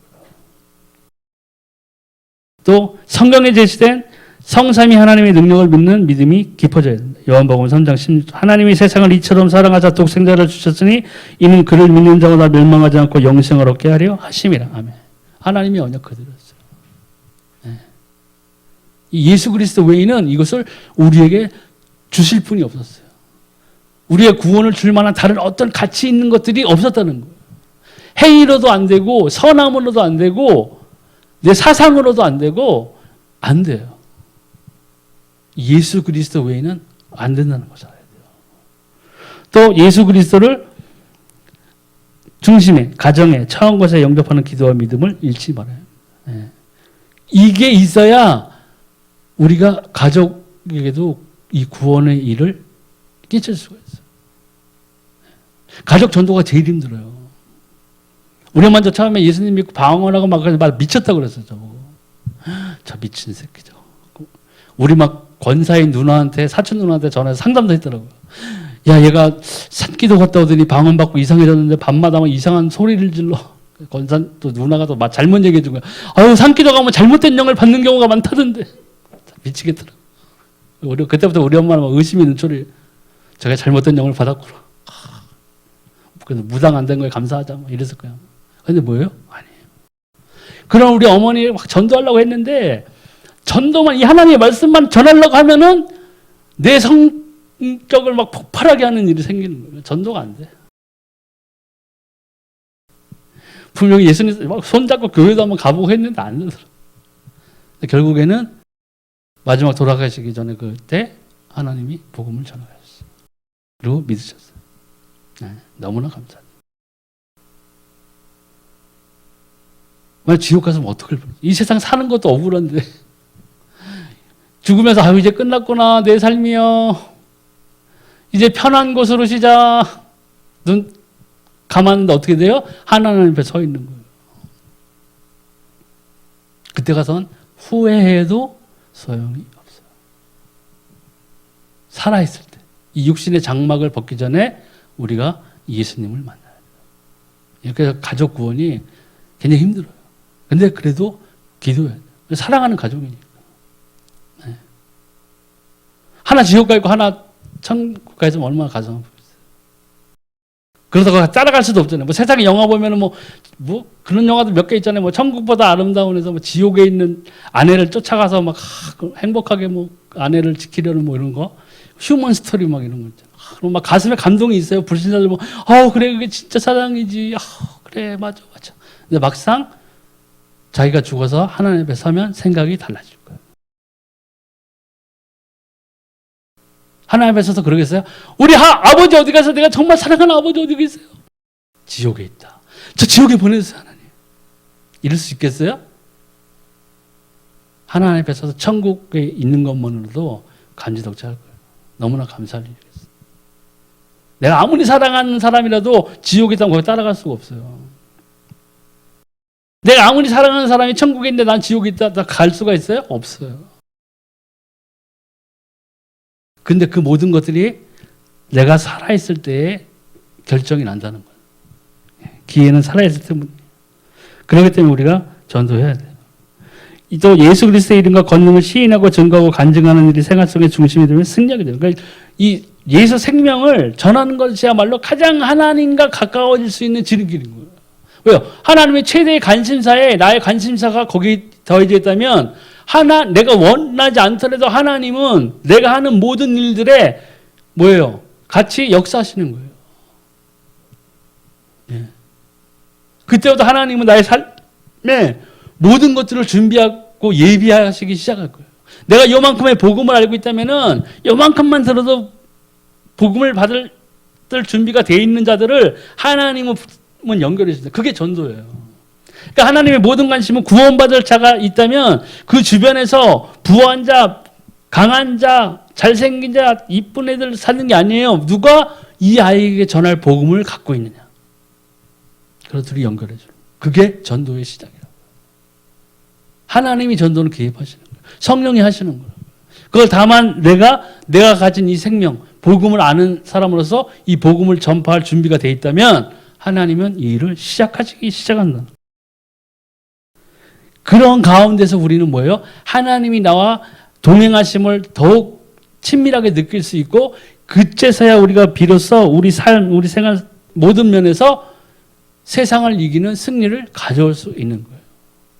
또 성경에 제시된 성삼위 하나님의 능력을 믿는 믿음이 깊어져야 된다. 요한복음 3장 16절. 하나님이 세상을 이처럼 사랑하사 독생자를 주셨으니 이는 그를 믿는 자마다 멸망하지 않고 영생을 얻게 하려 하심이라. 아멘. 하나님의 언약 그대로였어요. 예수 그리스도 외에는 이것을 우리에게 주실 분이 없었어요. 우리의 구원을 줄 만한 다른 어떤 가치 있는 것들이 없었다는 거예요. 행위로도 안 되고 선함으로도 안 되고 내 사상으로도 안 되고 안 돼요. 예수 그리스도 외에는 안 된다는 것을 알아야 돼요. 또 예수 그리스도를 중심에 가정에 처한 것에 영접하는 기도와 믿음을 잃지 말아요. 이게 있어야 우리가 가족에게도 이 구원의 일을 끼칠 수가 있어요. 가족 전도가 제일 힘들어요. 우리 먼저 처음에 예수님 믿고 방언하고 막 미쳤다고 그랬어요. 저 미친 새끼죠. 우리 막 권사인 누나한테 사촌 누나한테 전화해서 상담도 했더라고요. 야, 얘가 산기도 갔다 오더니 방언 받고 이상해졌는데 밤마다 막 이상한 소리를 질러. 권사 또 누나가 또 막 잘못 얘기해 준 거야. 아유, 산기도 가면 잘못된 영을 받는 경우가 많다던데. 미치겠더라고. 그때부터 우리 엄마는 막 의심이 있는 소리. 제가 잘못된 영을 받았구나. 그래서 무당 안 된 거에 감사하자 뭐 이랬을 거야. 근데 뭐예요? 아니에요. 그럼 우리 어머니 막 전도하려고 했는데 전도만 이 하나님의 말씀만 전하려고 하면은 내 성격을 막 폭발하게 하는 일이 생기는 거예요. 전도가 안 돼. 분명히 예수님 막 손잡고 교회도 한번 가보고 했는데 안 되더라. 결국에는 마지막 돌아가시기 전에 그때 하나님이 복음을 전하셨어요. 그리고 믿으셨어요. 네, 너무나 감사합니다. 만약 지옥 갔으면 어떡할 뻔. 이 세상 사는 것도 억울한데 죽으면서 아 이제 끝났구나 내 삶이요. 이제 편한 곳으로 쉬자. 눈 감았는데 어떻게 돼요? 하나님 앞에 서 있는 거예요. 그때 가서는 후회해도 소용이 없어요. 살아있을 때. 이 육신의 장막을 벗기 전에 우리가 예수님을 만나야 돼요. 이렇게 가족 구원이 굉장히 힘들어요. 근데 그래도 기도해야 돼요. 사랑하는 가족이니까. 네. 하나 지옥 가 있고 하나 천국 가 있으면 얼마나 가슴 아프겠어요. 그러다가 따라갈 수도 없잖아요. 뭐 세상에 영화 보면은 뭐 그런 영화도 몇 개 있잖아요. 뭐 천국보다 아름다운 에서 뭐 지옥에 있는 아내를 쫓아가서 막 행복하게 뭐 아내를 지키려는 뭐 이런 거. 휴먼 스토리 막 이런 거 있잖아요. 그럼 막 가슴에 감동이 있어요. 불신자들 뭐, 그래, 그게 진짜 사랑이지. 그래, 맞아. 근데 막상 자기가 죽어서 하나님 앞에 서면 생각이 달라질 거예요. 하나님 앞에 서서 그러겠어요? 우리 아버지 어디 가서 내가 정말 사랑하는 아버지 어디 계세요? 지옥에 있다. 저 지옥에 보내주세요, 하나님. 이럴 수 있겠어요? 하나님 앞에 서서 천국에 있는 것만으로도 감지덕지할 거예요. 너무나 감사할 일이겠어요. 내가 아무리 사랑하는 사람이라도 지옥에 있다면 거기 따라갈 수가 없어요. 내가 아무리 사랑하는 사람이 천국에 있는데 난 지옥에 있다 갈 수가 있어요? 없어요. 근데 그 모든 것들이 내가 살아있을 때에 결정이 난다는 거예요. 기회는 살아있을 때문에. 그렇기 때문에 우리가 전도해야 돼요. 또 예수 그리스도의 이름과 권능을 시인하고 증거하고 간증하는 일이 생활 속의 중심이 되면 승리하게 돼요. 그러니까 이 예수 생명을 전하는 것이야말로 가장 하나님과 가까워질 수 있는 지름길인 거예요. 왜요? 하나님의 최대의 관심사에 나의 관심사가 거기에 더해져 있다면 내가 원하지 않더라도 하나님은 내가 하는 모든 일들에 뭐예요? 같이 역사하시는 거예요. 예. 그때부터 하나님은 나의 삶에 모든 것들을 준비하고 예비하시기 시작할 거예요. 내가 요만큼의 복음을 알고 있다면은 요만큼만 들어도 복음을 받을 준비가 되어 있는 자들을 하나님은 연결해 주세요. 그게 전도예요. 그러니까 하나님의 모든 관심은 구원받을 자가 있다면 그 주변에서 부한 자, 강한 자, 잘생긴 자, 이쁜 애들 사는 게 아니에요. 누가 이 아이에게 전할 복음을 갖고 있느냐. 그래서 둘이 연결해 줘요. 그게 전도의 시작이라고. 하나님이 전도는 개입하시는 거예요. 성령이 하시는 거예요. 그걸 다만 내가 가진 이 생명, 복음을 아는 사람으로서 이 복음을 전파할 준비가 돼 있다면 하나님은 이 일을 시작하시기 시작한다. 그런 가운데서 우리는 뭐예요? 하나님이 나와 동행하심을 더욱 친밀하게 느낄 수 있고 그때서야 우리가 비로소 우리 삶, 우리 생활 모든 면에서 세상을 이기는 승리를 가져올 수 있는 거예요.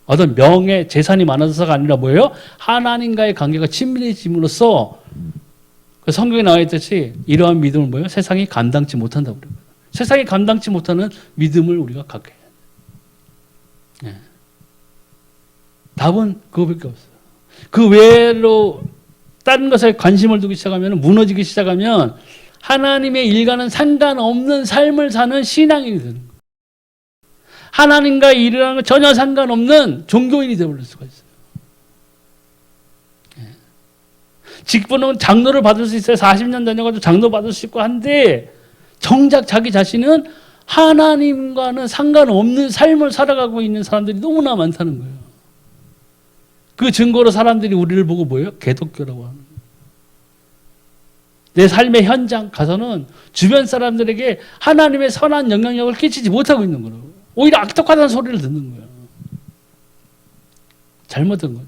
어떤 명예, 재산이 많아서가 아니라 뭐예요? 하나님과의 관계가 친밀해짐으로써 그 성경에 나와 있듯이 이러한 믿음을 뭐예요? 세상이 감당치 못한다고 그래요. 세상이 감당치 못하는 믿음을 우리가 갖게 해야 돼요. 네. 답은 그거밖에 없어요. 그 외로 다른 것에 관심을 두기 시작하면 무너지기 시작하면 하나님의 일과는 상관없는 삶을 사는 신앙인이 되는 거예요. 하나님과 일이라는 건 전혀 상관없는 종교인이 되어버릴 수가 있어요. 직분은 장로를 받을 수 있어요. 40년 다녀가지고 장로 받을 수 있고 한데 정작 자기 자신은 하나님과는 상관없는 삶을 살아가고 있는 사람들이 너무나 많다는 거예요. 그 증거로 사람들이 우리를 보고 뭐예요? 개독교라고 하는 거예요. 내 삶의 현장 가서는 주변 사람들에게 하나님의 선한 영향력을 끼치지 못하고 있는 거예요. 오히려 악독하다는 소리를 듣는 거예요. 잘못된 거죠.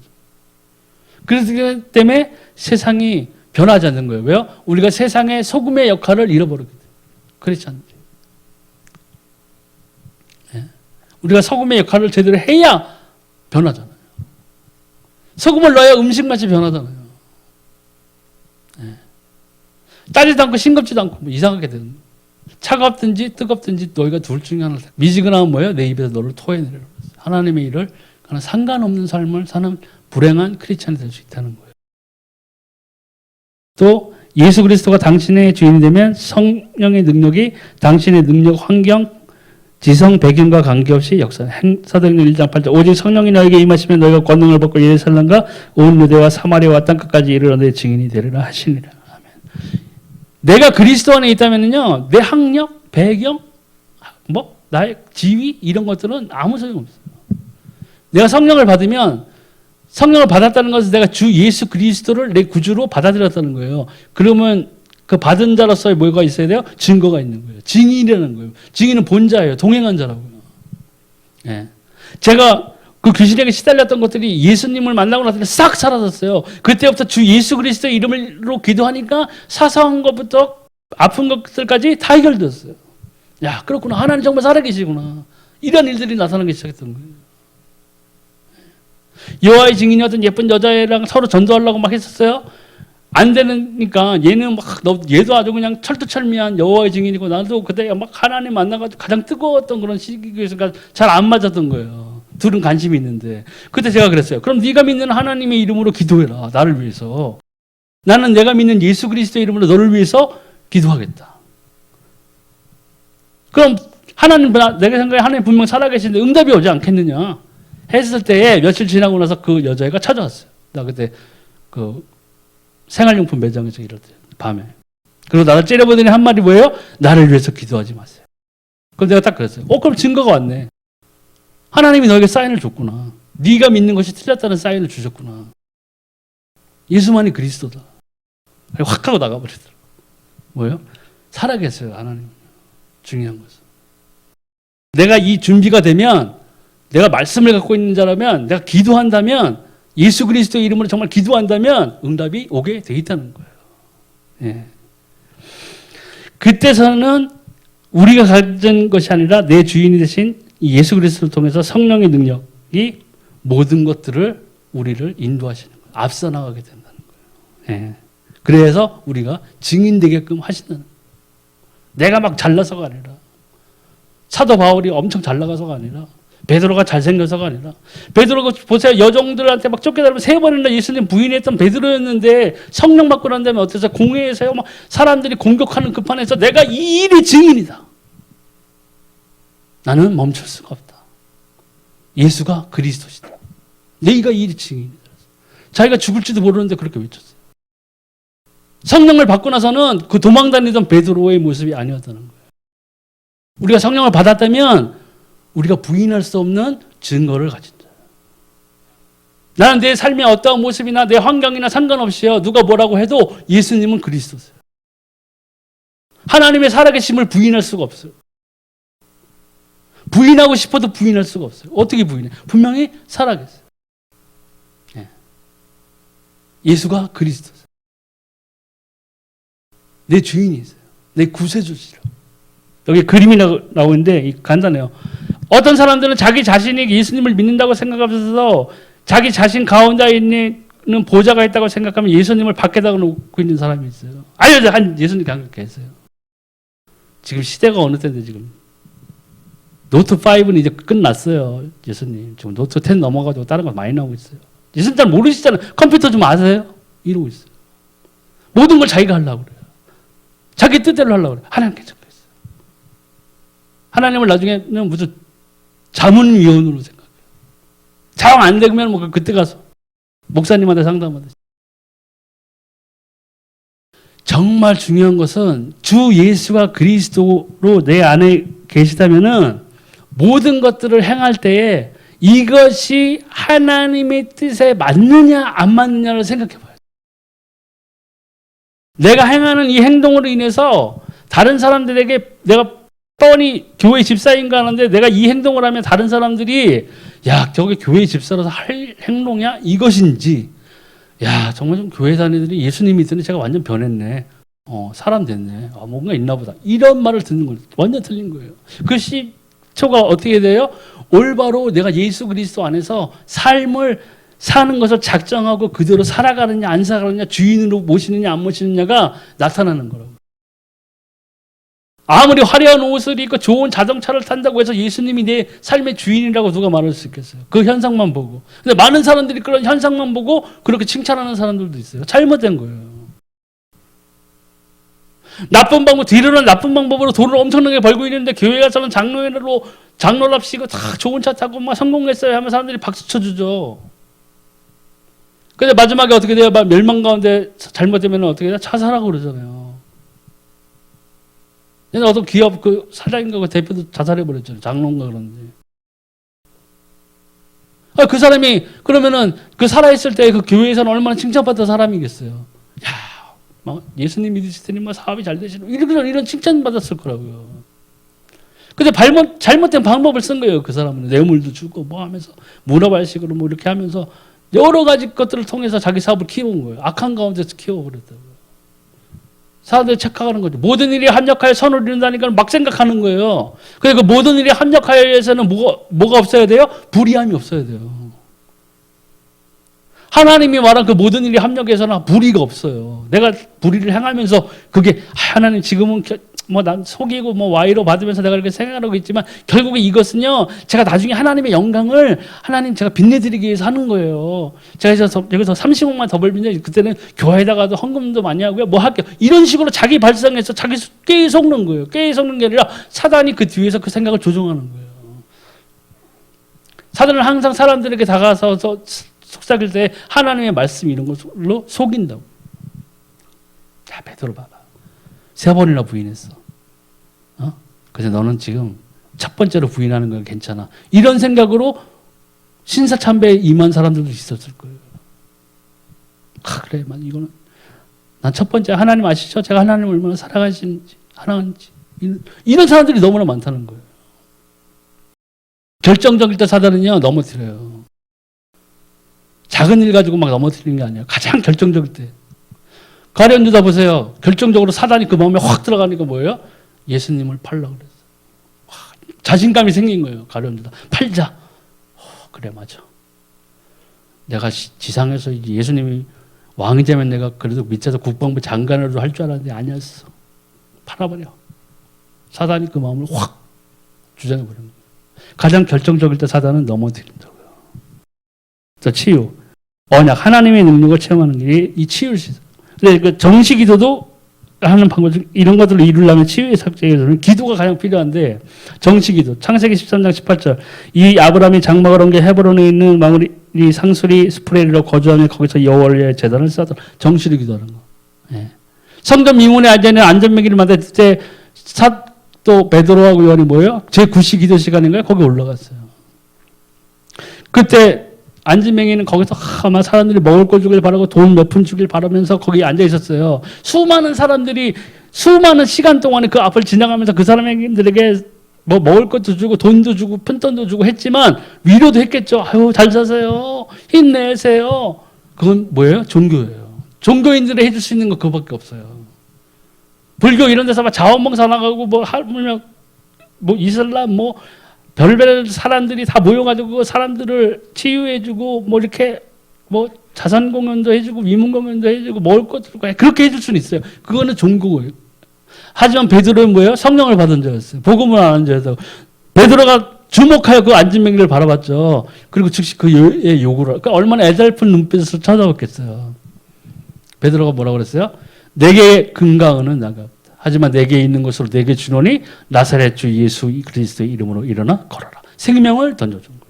그렇기 때문에 세상이 변하지 않는 거예요. 왜요? 우리가 세상의 소금의 역할을 잃어버렸기 때문에. 그렇지 않죠. 우리가 소금의 역할을 제대로 해야 변하잖아요. 소금을 넣어야 음식 맛이 변하잖아요. 네. 짜지도 않고 싱겁지도 않고 뭐 이상하게 되는 거예요. 차갑든지 뜨겁든지 너희가 둘 중에 하나를 미지근하면 뭐예요? 내 입에서 너를 토해내려. 하나님의 일을 그는 상관없는 삶을 사는 불행한 크리스찬이 될 수 있다는 거예요. 또 예수 그리스도가 당신의 주인이 되면 성령의 능력이 당신의 능력, 환경, 지성, 배경과 관계없이 역사해. 사도행전 1장 8절 오직 성령이 너에게 임하시면 너희가 권능을 받고 예루살렘과 온 유대와 사마리아와 땅끝까지 이르러 내 증인이 되리라 하시니라. 아멘. 내가 그리스도 안에 있다면요, 내 학력, 배경, 나의 지위 이런 것들은 아무 소용 없어요. 내가 성령을 받으면 성령을 받았다는 것은 내가 주 예수 그리스도를 내 구주로 받아들였다는 거예요. 그러면 그 받은 자로서의 뭐가 있어야 돼요? 증거가 있는 거예요. 증인이라는 거예요. 증인은 본자예요. 동행한 자라고요. 예. 제가 그 귀신에게 시달렸던 것들이 예수님을 만나고 나서 싹 사라졌어요. 그때부터 주 예수 그리스도의 이름으로 기도하니까 사소한 것부터 아픈 것들까지 다 해결됐어요. 야, 그렇구나. 하나님 정말 살아계시구나. 이런 일들이 나타나기 시작했던 거예요. 여호와의 증인이 어떤 예쁜 여자애랑 서로 전도하려고 막 했었어요. 안 되니까 얘는 얘도 아주 그냥 철두철미한 여호와의 증인이고 나도 그때 막 하나님 만나가지고 가장 뜨거웠던 그런 시기가 잘 안 맞았던 거예요. 둘은 관심이 있는데 그때 제가 그랬어요. 그럼 네가 믿는 하나님의 이름으로 기도해라. 나를 위해서. 나는 내가 믿는 예수 그리스도의 이름으로 너를 위해서 기도하겠다. 그럼 하나님, 내가 생각에 하나님 분명 살아계시는데 응답이 오지 않겠느냐 했을 때에 며칠 지나고 나서 그 여자애가 찾아왔어요. 나 그때 그 생활용품 매장에서 이럴 때 밤에. 그리고 나를 째려보더니 한 말이 뭐예요? 나를 위해서 기도하지 마세요. 그럼 내가 딱 그랬어요. 그럼 증거가 왔네. 하나님이 너에게 사인을 줬구나. 네가 믿는 것이 틀렸다는 사인을 주셨구나. 예수만이 그리스도다. 확 하고 나가버리더라고요. 뭐예요? 살아계세요, 하나님. 중요한 것은. 내가 이 준비가 되면, 내가 말씀을 갖고 있는 자라면, 내가 기도한다면, 예수 그리스도의 이름으로 정말 기도한다면 응답이 오게 돼 있다는 거예요. 예. 그때서는 우리가 가진 것이 아니라 내 주인이 되신 예수 그리스도를 통해서 성령의 능력이 모든 것들을 우리를 인도하시는 거예요. 앞서 나가게 된다는 거예요. 예. 그래서 우리가 증인되게끔 하신다는 거예요. 내가 막 잘나서가 아니라 사도 바울이 엄청 잘 나가서가 아니라 베드로가 잘생겨서가 아니라 베드로가 보세요. 여종들한테 막 쫓겨다니면 3번이나 예수님 부인했던 베드로였는데 성령 받고 난 다음에 어때서 공회에서요 막 사람들이 공격하는 그 판에서 내가 이 일의 증인이다. 나는 멈출 수가 없다. 예수가 그리스도시다. 너희가 이 일의 증인이다. 자기가 죽을지도 모르는데 그렇게 외쳤어요. 성령을 받고 나서는 그 도망다니던 베드로의 모습이 아니었다는 거예요. 우리가 성령을 받았다면 우리가 부인할 수 없는 증거를 가진 자예요. 나는 내 삶의 어떠한 모습이나 내 환경이나 상관없이요. 누가 뭐라고 해도 예수님은 그리스도세요. 하나님의 살아계심을 부인할 수가 없어요. 부인하고 싶어도 부인할 수가 없어요. 어떻게 부인해? 분명히 살아계세요. 예. 예수가 그리스도세요. 내 주인이세요. 내 구세주시라고. 여기 그림이 나오는데 간단해요. 어떤 사람들은 자기 자신이 예수님을 믿는다고 생각하면서 자기 자신 가운데 있는 보좌가 있다고 생각하면 예수님을 밖에다가 놓고 있는 사람이 있어요. 한 예수님 그렇게 했어요. 지금 시대가 어느 때인데 지금 노트 5는 이제 끝났어요. 예수님 지금 노트 10 넘어가지고 다른 거 많이 나오고 있어요. 예수님 잘 모르시잖아요. 컴퓨터 좀 아세요? 이러고 있어요. 모든 걸 자기가 하려고 그래요. 자기 뜻대로 하려고 그래요. 하나님께 적혀 있어요. 하나님을 나중에는 무슨 자문위원으로 생각해요. 장 안 되면 뭐 그때 가서 목사님한테 상담하듯이. 정말 중요한 것은 주 예수가 그리스도로 내 안에 계시다면은 모든 것들을 행할 때에 이것이 하나님의 뜻에 맞느냐 안 맞느냐를 생각해 봐요. 내가 행하는 이 행동으로 인해서 다른 사람들에게 내가 뻔히 교회 집사인가 하는데 내가 이 행동을 하면 다른 사람들이 야 저게 교회 집사라서 할 행동이야? 이것인지 야 정말 좀 교회 다니더니 예수님 믿더니 제가 완전 변했네. 사람 됐네. 뭔가 있나 보다. 이런 말을 듣는 거예요. 완전 틀린 거예요. 그것이 기초가 어떻게 돼요? 올바로 내가 예수 그리스도 안에서 삶을 사는 것을 작정하고 그대로 살아가느냐 안 살아가느냐, 주인으로 모시느냐 안 모시느냐가 나타나는 거라고. 아무리 화려한 옷을 입고 좋은 자동차를 탄다고 해서 예수님이 내 삶의 주인이라고 누가 말할 수 있겠어요? 그 현상만 보고. 근데 많은 사람들이 그런 현상만 보고 그렇게 칭찬하는 사람들도 있어요. 잘못된 거예요. 나쁜 방법, 뒤로는 나쁜 방법으로 돈을 엄청나게 벌고 있는데 교회 가서는 장로랍시고 다 좋은 차 타고 막 성공했어요 하면 사람들이 박수 쳐주죠. 근데 마지막에 어떻게 돼요? 막 멸망 가운데 잘못되면 어떻게 돼요? 자살하고 그러잖아요. 얘는 어떤 기업 그 사장인가 그 대표도 자살해버렸잖아요. 장로인가 그런데. 그 사람이 그러면은 그 살아있을 때 그 교회에서는 얼마나 칭찬받던 사람이겠어요. 야, 막 예수님 믿으실 테니 뭐 사업이 잘 되시는 이런 칭찬 받았을 거라고요. 근데 잘못된 방법을 쓴 거예요. 그 사람은 뇌물도 주고 뭐 하면서 문어발식으로 뭐 이렇게 하면서 여러 가지 것들을 통해서 자기 사업을 키워온 거예요. 악한 가운데서 키워버렸다고요. 사람들이 착각하는 거죠. 모든 일이 합력하여 선을 이룬다니까 막 생각하는 거예요. 그래서 그 모든 일이 합력하여 위해서는 뭐가 없어야 돼요? 불의함이 없어야 돼요. 하나님이 말한 그 모든 일이 합력해서는 불의가 없어요. 내가 불의를 행하면서 그게 하나님 지금은 뭐 난 속이고 뭐 와이로 받으면서 내가 이렇게 생각하고 있지만 결국에 이것은요 제가 나중에 하나님의 영광을 하나님 제가 빛내드리기 위해서 하는 거예요. 제가 여기서 30억만 더 벌면 그때는 교회에다가도 헌금도 많이 하고요 뭐 할게요 이런 식으로 자기 발상해서 자기 깨에 속는 거예요. 깨에 속는 게 아니라 사단이 그 뒤에서 그 생각을 조종하는 거예요. 사단은 항상 사람들에게 다가서서 속삭일 때 하나님의 말씀 이런 걸로 속인다고. 자, 베드로 봐봐. 3번이나 부인했어. 그래서 너는 지금 첫 번째로 부인하는 건 괜찮아. 이런 생각으로 신사참배에 임한 사람들도 있었을 거예요. 그래, 이거는 난 첫 번째 하나님 아시죠? 제가 하나님을 얼마나 사랑하시는지, 이런 사람들이 너무나 많다는 거예요. 결정적일 때 사단은요 넘어뜨려요. 작은 일 가지고 막 넘어뜨리는 게 아니에요. 가장 결정적일 때. 가룟 유다 보세요. 결정적으로 사단이 그 마음에 확 들어가니까 뭐예요? 예수님을 팔려고 그랬어요. 자신감이 생긴 거예요. 가룟 유다. 팔자. 그래 맞아. 내가 지상에서 예수님이 왕이 되면 내가 그래도 밑에서 국방부 장관으로 할 줄 알았는데 아니었어. 팔아버려. 사단이 그 마음을 확 주장해버린 거예요. 가장 결정적일 때 사단은 넘어뜨린다고요. 또 치유. 언약. 하나님의 능력을 체험하는 게 이 치유를 시작. 근데 그 정시 기도도 하는 방법 중 이런 것들을 이루려면 치유의 삭제에서는 기도가 가장 필요한데 정시 기도. 창세기 13장 18절. 이 아브라함이 장막을 옮겨 헤브론에 있는 마무리 상수리 스프레이로 거주하며 거기서 여호와의 제단을 쌓았다. 정시로 기도하는 거. 예. 성전 미문에 앉아있는 안전매기를 만들 때 또 베드로하고 요한이 뭐예요? 제9시 기도 시간인가요? 거기 올라갔어요. 그때 안진맹이는 거기서 아마 사람들이 먹을 거 주길 바라고 돈 몇 푼 주길 바라면서 거기 앉아 있었어요. 수많은 사람들이 수많은 시간 동안에 그 앞을 지나가면서 그 사람들에게 뭐 먹을 것도 주고 돈도 주고 푼돈도 주고 했지만 위로도 했겠죠. 아유 잘 사세요. 힘내세요. 그건 뭐예요? 종교예요. 종교인들이 해줄 수 있는 거 그거밖에 없어요. 불교 이런 데서 막 자원봉사 나가고 뭐 하물며 뭐 이슬람 뭐 별별 사람들이 다 모여가지고 사람들을 치유해주고 뭐 이렇게 뭐 자선 공연도 해주고 위문 공연도 해주고 먹을 것도 그렇게 해줄 수는 있어요. 그거는 종교예요. 하지만 베드로는 뭐예요? 성령을 받은 자였어요. 복음을 아는 자였어요. 베드로가 주목하여 그 안진뱅이를 바라봤죠. 그리고 즉시 그의 요구를 그러니까 얼마나 애달픈 눈빛을 쳐다봤겠어요. 베드로가 뭐라고 그랬어요? 내게 근강은 나가 없다. 하지만 내게 있는 것으로 내게 주노니 나사렛 주 예수 그리스도의 이름으로 일어나 걸어라. 생명을 던져준 거예요.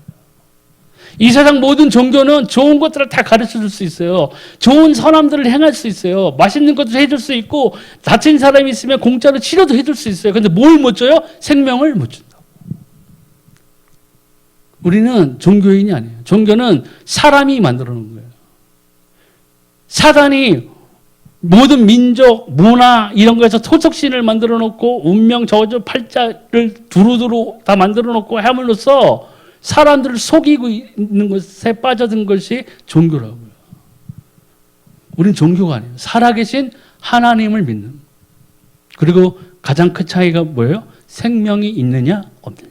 이 세상 모든 종교는 좋은 것들을 다 가르쳐 줄 수 있어요. 좋은 선함들을 행할 수 있어요. 맛있는 것도 해줄 수 있고 다친 사람이 있으면 공짜로 치료도 해줄 수 있어요. 근데 뭘 못 줘요? 생명을 못 준다고. 우리는 종교인이 아니에요. 종교는 사람이 만들어 놓은 거예요. 사단이 모든 민족, 문화 이런 거에서 토속신을 만들어 놓고 운명, 저주, 팔자를 두루두루 다 만들어 놓고 함으로써 사람들을 속이고 있는 것에 빠져든 것이 종교라고요. 우린 종교가 아니에요. 살아계신 하나님을 믿는. 그리고 가장 큰 차이가 뭐예요? 생명이 있느냐 없느냐.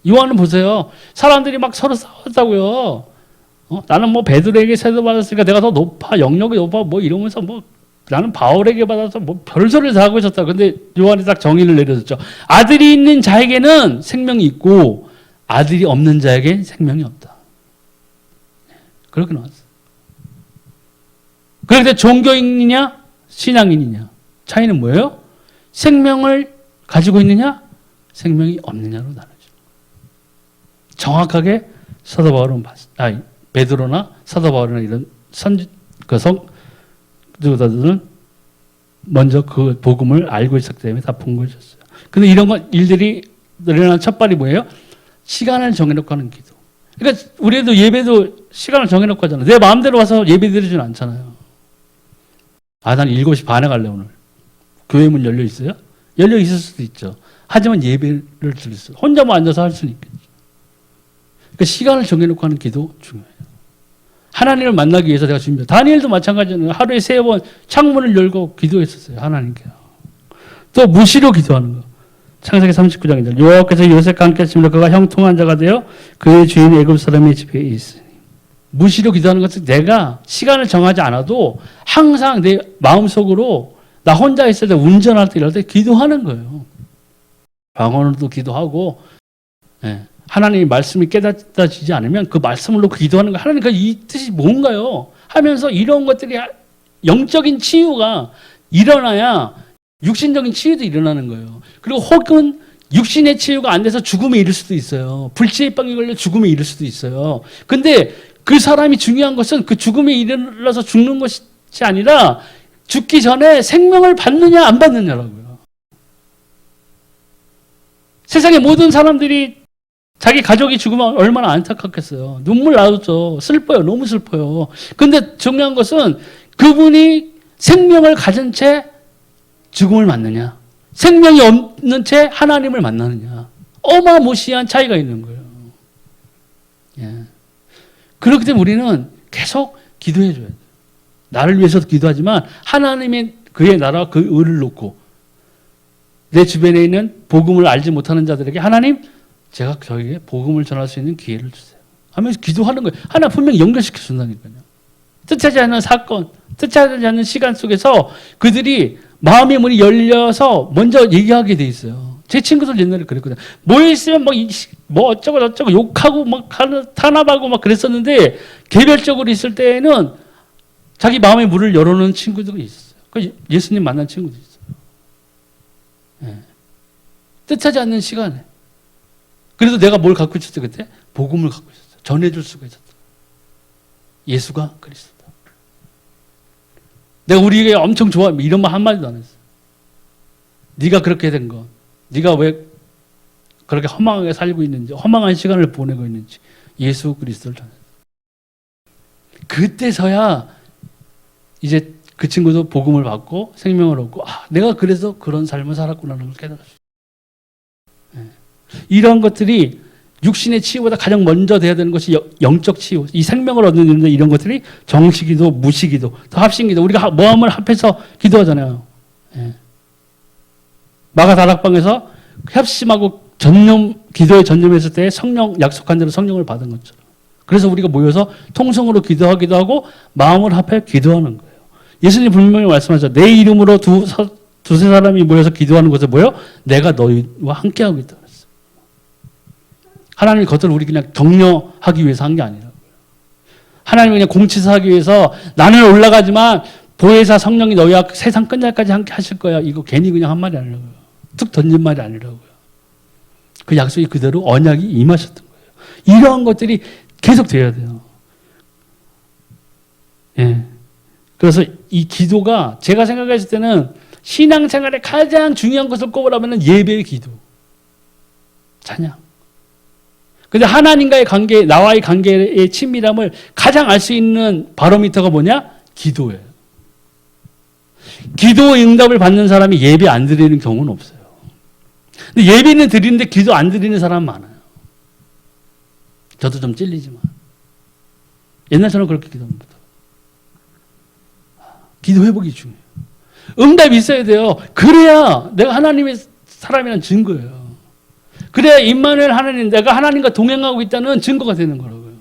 요한은 보세요. 사람들이 막 서로 싸웠다고요. 나는 뭐 베드로에게 세도 받았으니까 내가 더 높아, 영역이 높아, 뭐 이러면서 뭐 나는 바울에게 받아서 뭐 별소리를 다 하고 있었다. 근데 요한이 딱 정의를 내려줬죠. 아들이 있는 자에게는 생명이 있고 아들이 없는 자에게는 생명이 없다. 그렇게 나왔어요. 그런데 종교인이냐 신앙인이냐 차이는 뭐예요? 생명을 가지고 있느냐 생명이 없느냐로 나누죠. 정확하게 사도 바울은 베드로나 사도 바울이나 이런 성도들은 먼저 그 복음을 알고 있었기 때문에 다 본거였어요. 근데 이런 일들이 일어난 첫발이 뭐예요? 시간을 정해놓고 하는 기도. 그러니까 우리도 예배도 시간을 정해놓고 하잖아요. 내 마음대로 와서 예배 드리지는 않잖아요. 난 7시 반에 갈래 오늘. 교회 문 열려 있어요? 열려 있을 수도 있죠. 하지만 예배를 드릴 수 혼자만 앉아서 할 수는 있겠죠. 그러니까 시간을 정해놓고 하는 기도 중요해요. 하나님을 만나기 위해서 내가 준비해요. 다니엘도 마찬가지잖아요. 하루에 3번 창문을 열고 기도했었어요. 하나님께. 또 무시로 기도하는 거. 창세기 39장이죠. 여호와께서 요셉과 함께 하심으로 그가 형통한 자가 되어 그의 주인 애굽 사람의 집에 있으니. 무시로 기도하는 것은 내가 시간을 정하지 않아도 항상 내 마음속으로 나 혼자 있을 때 운전할 때 이럴 때 기도하는 거예요. 방언으로도 기도하고 하나님의 말씀이 깨닫지지 않으면 그 말씀을 놓고 기도하는 거 하나님 이 뜻이 뭔가요? 하면서 이런 것들이 영적인 치유가 일어나야 육신적인 치유도 일어나는 거예요. 그리고 혹은 육신의 치유가 안 돼서 죽음에 이를 수도 있어요. 불치의 병에 걸려 죽음에 이를 수도 있어요. 근데 그 사람이 중요한 것은 그 죽음에 이르러서 죽는 것이 아니라 죽기 전에 생명을 받느냐 안 받느냐라고요. 세상의 모든 사람들이 자기 가족이 죽으면 얼마나 안타깝겠어요. 눈물 나오죠. 슬퍼요. 너무 슬퍼요. 근데 중요한 것은 그분이 생명을 가진 채 죽음을 맞느냐, 생명이 없는 채 하나님을 만나느냐, 어마무시한 차이가 있는 거예요. 그렇기 때문에 우리는 계속 기도해 줘야 돼요. 나를 위해서도 기도하지만 하나님의 그의 나라와 그 의를 놓고 내 주변에 있는 복음을 알지 못하는 자들에게 하나님 제가 저에게 복음을 전할 수 있는 기회를 주세요 하면서 기도하는 거예요. 하나 분명히 연결시켜 준다니까요. 뜻하지 않은 사건, 뜻하지 않은 시간 속에서 그들이 마음의 문이 열려서 먼저 얘기하게 돼 있어요. 제 친구들 옛날에 그랬거든요. 모여 있으면 뭐 어쩌고 저쩌고 욕하고 막 탄압하고 막 그랬었는데 개별적으로 있을 때에는 자기 마음의 문을 열어놓은 친구들이 있었어요. 예수님 만난 친구도 있어요. 뜻하지 않는 시간에. 그래도 내가 뭘 갖고 있었어 그때? 복음을 갖고 있었어요. 전해줄 수가 있었다. 예수가 그리스도다. 내가 우리에게 엄청 좋아 이런 말 한마디도 안 했어요. 네가 그렇게 된 거, 네가 왜 그렇게 허망하게 살고 있는지, 허망한 시간을 보내고 있는지 예수 그리스도를 전했어요. 그때서야 이제 그 친구도 복음을 받고 생명을 얻고 내가 그래서 그런 삶을 살았구나라는 걸 깨달았어요. 이런 것들이 육신의 치유보다 가장 먼저 돼야 되는 것이 영적 치유. 이 생명을 얻는 일인데 이런 것들이 정시기도, 무시기도, 또 합심기도. 우리가 마음을 합해서 기도하잖아요. 마가 다락방에서 협심하고 기도에 전념했을 때 성령 약속한 대로 성령을 받은 것처럼. 그래서 우리가 모여서 통성으로 기도하기도 하고 마음을 합해 기도하는 거예요. 예수님 분명히 말씀하셨죠. 내 이름으로 두세 사람이 모여서 기도하는 것은 뭐예요? 내가 너희와 함께하고 있다. 하나님이 겉으로 우리 그냥 격려하기 위해서 한 게 아니라고요. 하나님이 그냥 공치사하기 위해서 나는 올라가지만 보혜사 성령이 너희와 세상 끝날까지 함께 하실 거야. 이거 괜히 그냥 한 말이 아니라고요. 툭 던진 말이 아니라고요. 그 약속이 그대로 언약이 임하셨던 거예요. 이러한 것들이 계속 돼야 돼요. 그래서 이 기도가 제가 생각했을 때는 신앙생활에 가장 중요한 것을 꼽으라면 예배의 기도. 찬양. 근데 하나님과의 관계, 나와의 관계의 친밀함을 가장 알 수 있는 바로미터가 뭐냐? 기도예요. 기도 응답을 받는 사람이 예배 안 드리는 경우는 없어요. 근데 예배는 드리는데 기도 안 드리는 사람 많아요. 저도 좀 찔리지만. 옛날처럼 그렇게 기도합니다. 기도 회복이 중요해요. 응답이 있어야 돼요. 그래야 내가 하나님의 사람이라는 증거예요. 그래야 임마누엘 하나님, 내가 하나님과 동행하고 있다는 증거가 되는 거라고요.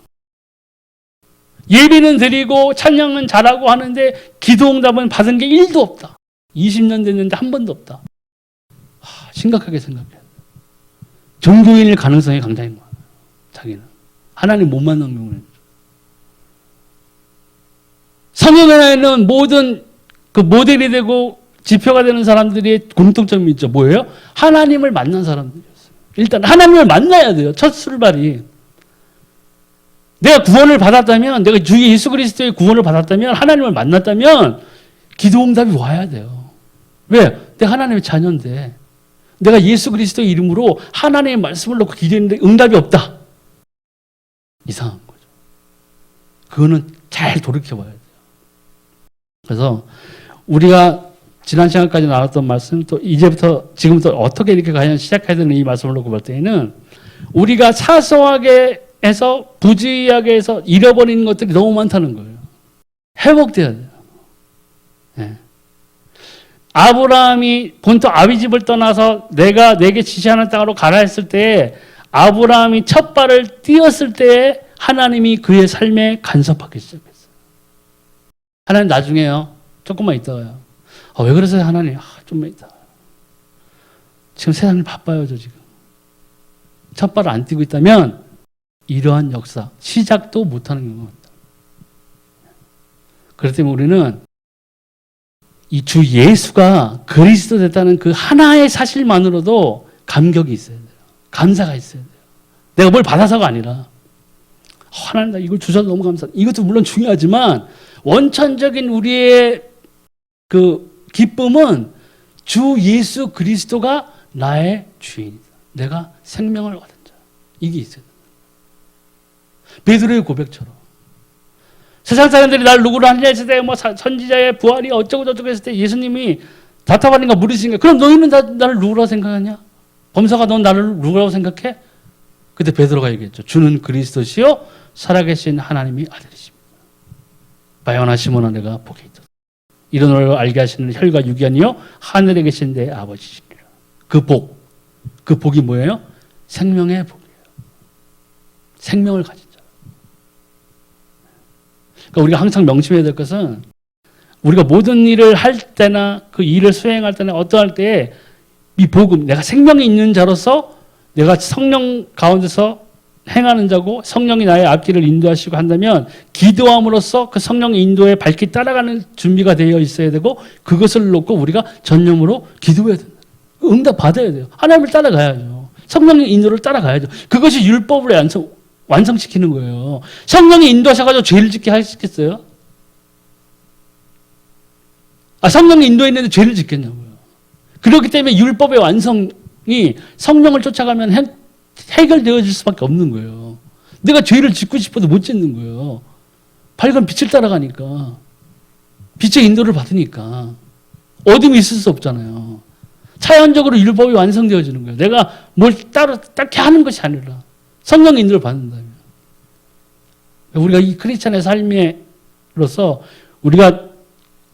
예배는 드리고 찬양은 잘하고 하는데 기도응답은 받은 게 1도 없다. 20년 됐는데 한 번도 없다. 심각하게 생각해야 돼. 종교인일 가능성이 굉장히 많아요. 자기는. 하나님 못 만난 경우는. 성경에는 모든 그 모델이 되고 지표가 되는 사람들이 공통점이 있죠. 뭐예요? 하나님을 만난 사람들이었어요. 일단 하나님을 만나야 돼요. 첫 출발이. 내가 구원을 받았다면, 내가 주 예수 그리스도의 구원을 받았다면, 하나님을 만났다면 기도응답이 와야 돼요. 왜? 내가 하나님의 자녀인데 내가 예수 그리스도의 이름으로 하나님의 말씀을 놓고 기도했는데 응답이 없다. 이상한 거죠. 그거는 잘 돌이켜봐야 돼요. 그래서 우리가 지난 시간까지 나눴던 말씀, 또 이제부터 지금부터 어떻게 이렇게 과연 시작해야 되는 이 말씀을 놓고 볼 때에는 우리가 사소하게 해서 부주의하게 해서 잃어버리는 것들이 너무 많다는 거예요. 회복돼야 돼요. 네. 아브라함이 본토 아비집을 떠나서 내가 내게 지시하는 땅으로 가라 했을 때 아브라함이 첫 발을 띄었을 때 하나님이 그의 삶에 간섭하기 시작했어요. 하나님 나중에요. 조금만 있다가요. 왜 그러세요 하나님? 좀만 있다가. 지금 세상이 바빠요 저 지금. 첫 발을 안 띄고 있다면 이러한 역사, 시작도 못하는 경우가 있다. 그렇기 때문에 우리는 이 주 예수가 그리스도 됐다는 그 하나의 사실만으로도 감격이 있어야 돼요. 감사가 있어야 돼요. 내가 뭘 받아서가 아니라 하나님 나 이걸 주셔서 너무 감사합니다. 이것도 물론 중요하지만 원천적인 우리의 그 기쁨은 주 예수 그리스도가 나의 주인이다. 내가 생명을 얻은 자. 이게 있어야 돼요. 베드로의 고백처럼 세상 사람들이 날 누구로 하느냐 했을 때 뭐 선지자의 부활이 어쩌고 저쩌고 했을 때 예수님이 답답하니까 물으시니까 그럼 너희는 나를 누구라고 생각하냐? 범사가 넌 나를 누구라고 생각해? 그때 베드로가 얘기했죠. 주는 그리스도시요 살아계신 하나님이 아들이십니다. 바요나 시몬아 내가 복이 있다. 이런 걸 알게 하시는 혈과 육이 아니요 하늘에 계신 내 아버지시니라. 그 복이 뭐예요? 생명의 복이에요. 생명을 가진 자. 그러니까 우리가 항상 명심해야 될 것은 우리가 모든 일을 할 때나 그 일을 수행할 때나 어떠할 때 이 복음, 내가 생명이 있는 자로서 내가 성령 가운데서 행하는 자고 성령이 나의 앞길을 인도하시고 한다면 기도함으로써 그 성령의 인도에 밝게 따라가는 준비가 되어 있어야 되고 그것을 놓고 우리가 전념으로 기도해야 된다. 응답 받아야 돼요. 하나님을 따라가야죠. 성령의 인도를 따라가야죠. 그것이 율법을 완성시키는 거예요. 성령이 인도하셔가지고 죄를 짓게 하시겠어요? 성령이 인도했는데 죄를 짓겠냐고요. 그렇기 때문에 율법의 완성이 성령을 쫓아가면 해결되어질 수밖에 없는 거예요. 내가 죄를 짓고 싶어도 못 짓는 거예요. 밝은 빛을 따라가니까. 빛의 인도를 받으니까. 어둠이 있을 수 없잖아요. 자연적으로 율법이 완성되어지는 거예요. 내가 뭘 따로 딱히 하는 것이 아니라 성령의 인도를 받는다면. 우리가 이 크리스찬의 삶으로서 우리가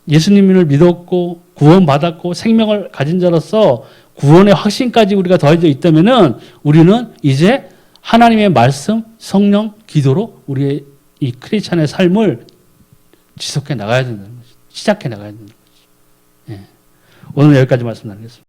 예수님을 믿었고 구원받았고 생명을 가진 자로서 구원의 확신까지 우리가 더해져 있다면은 우리는 이제 하나님의 말씀, 성령, 기도로 우리의 이 크리스찬의 삶을 지속해 나가야 된다는 거죠. 시작해 나가야 된다는 거죠. 예. 오늘 여기까지 말씀 나누겠습니다.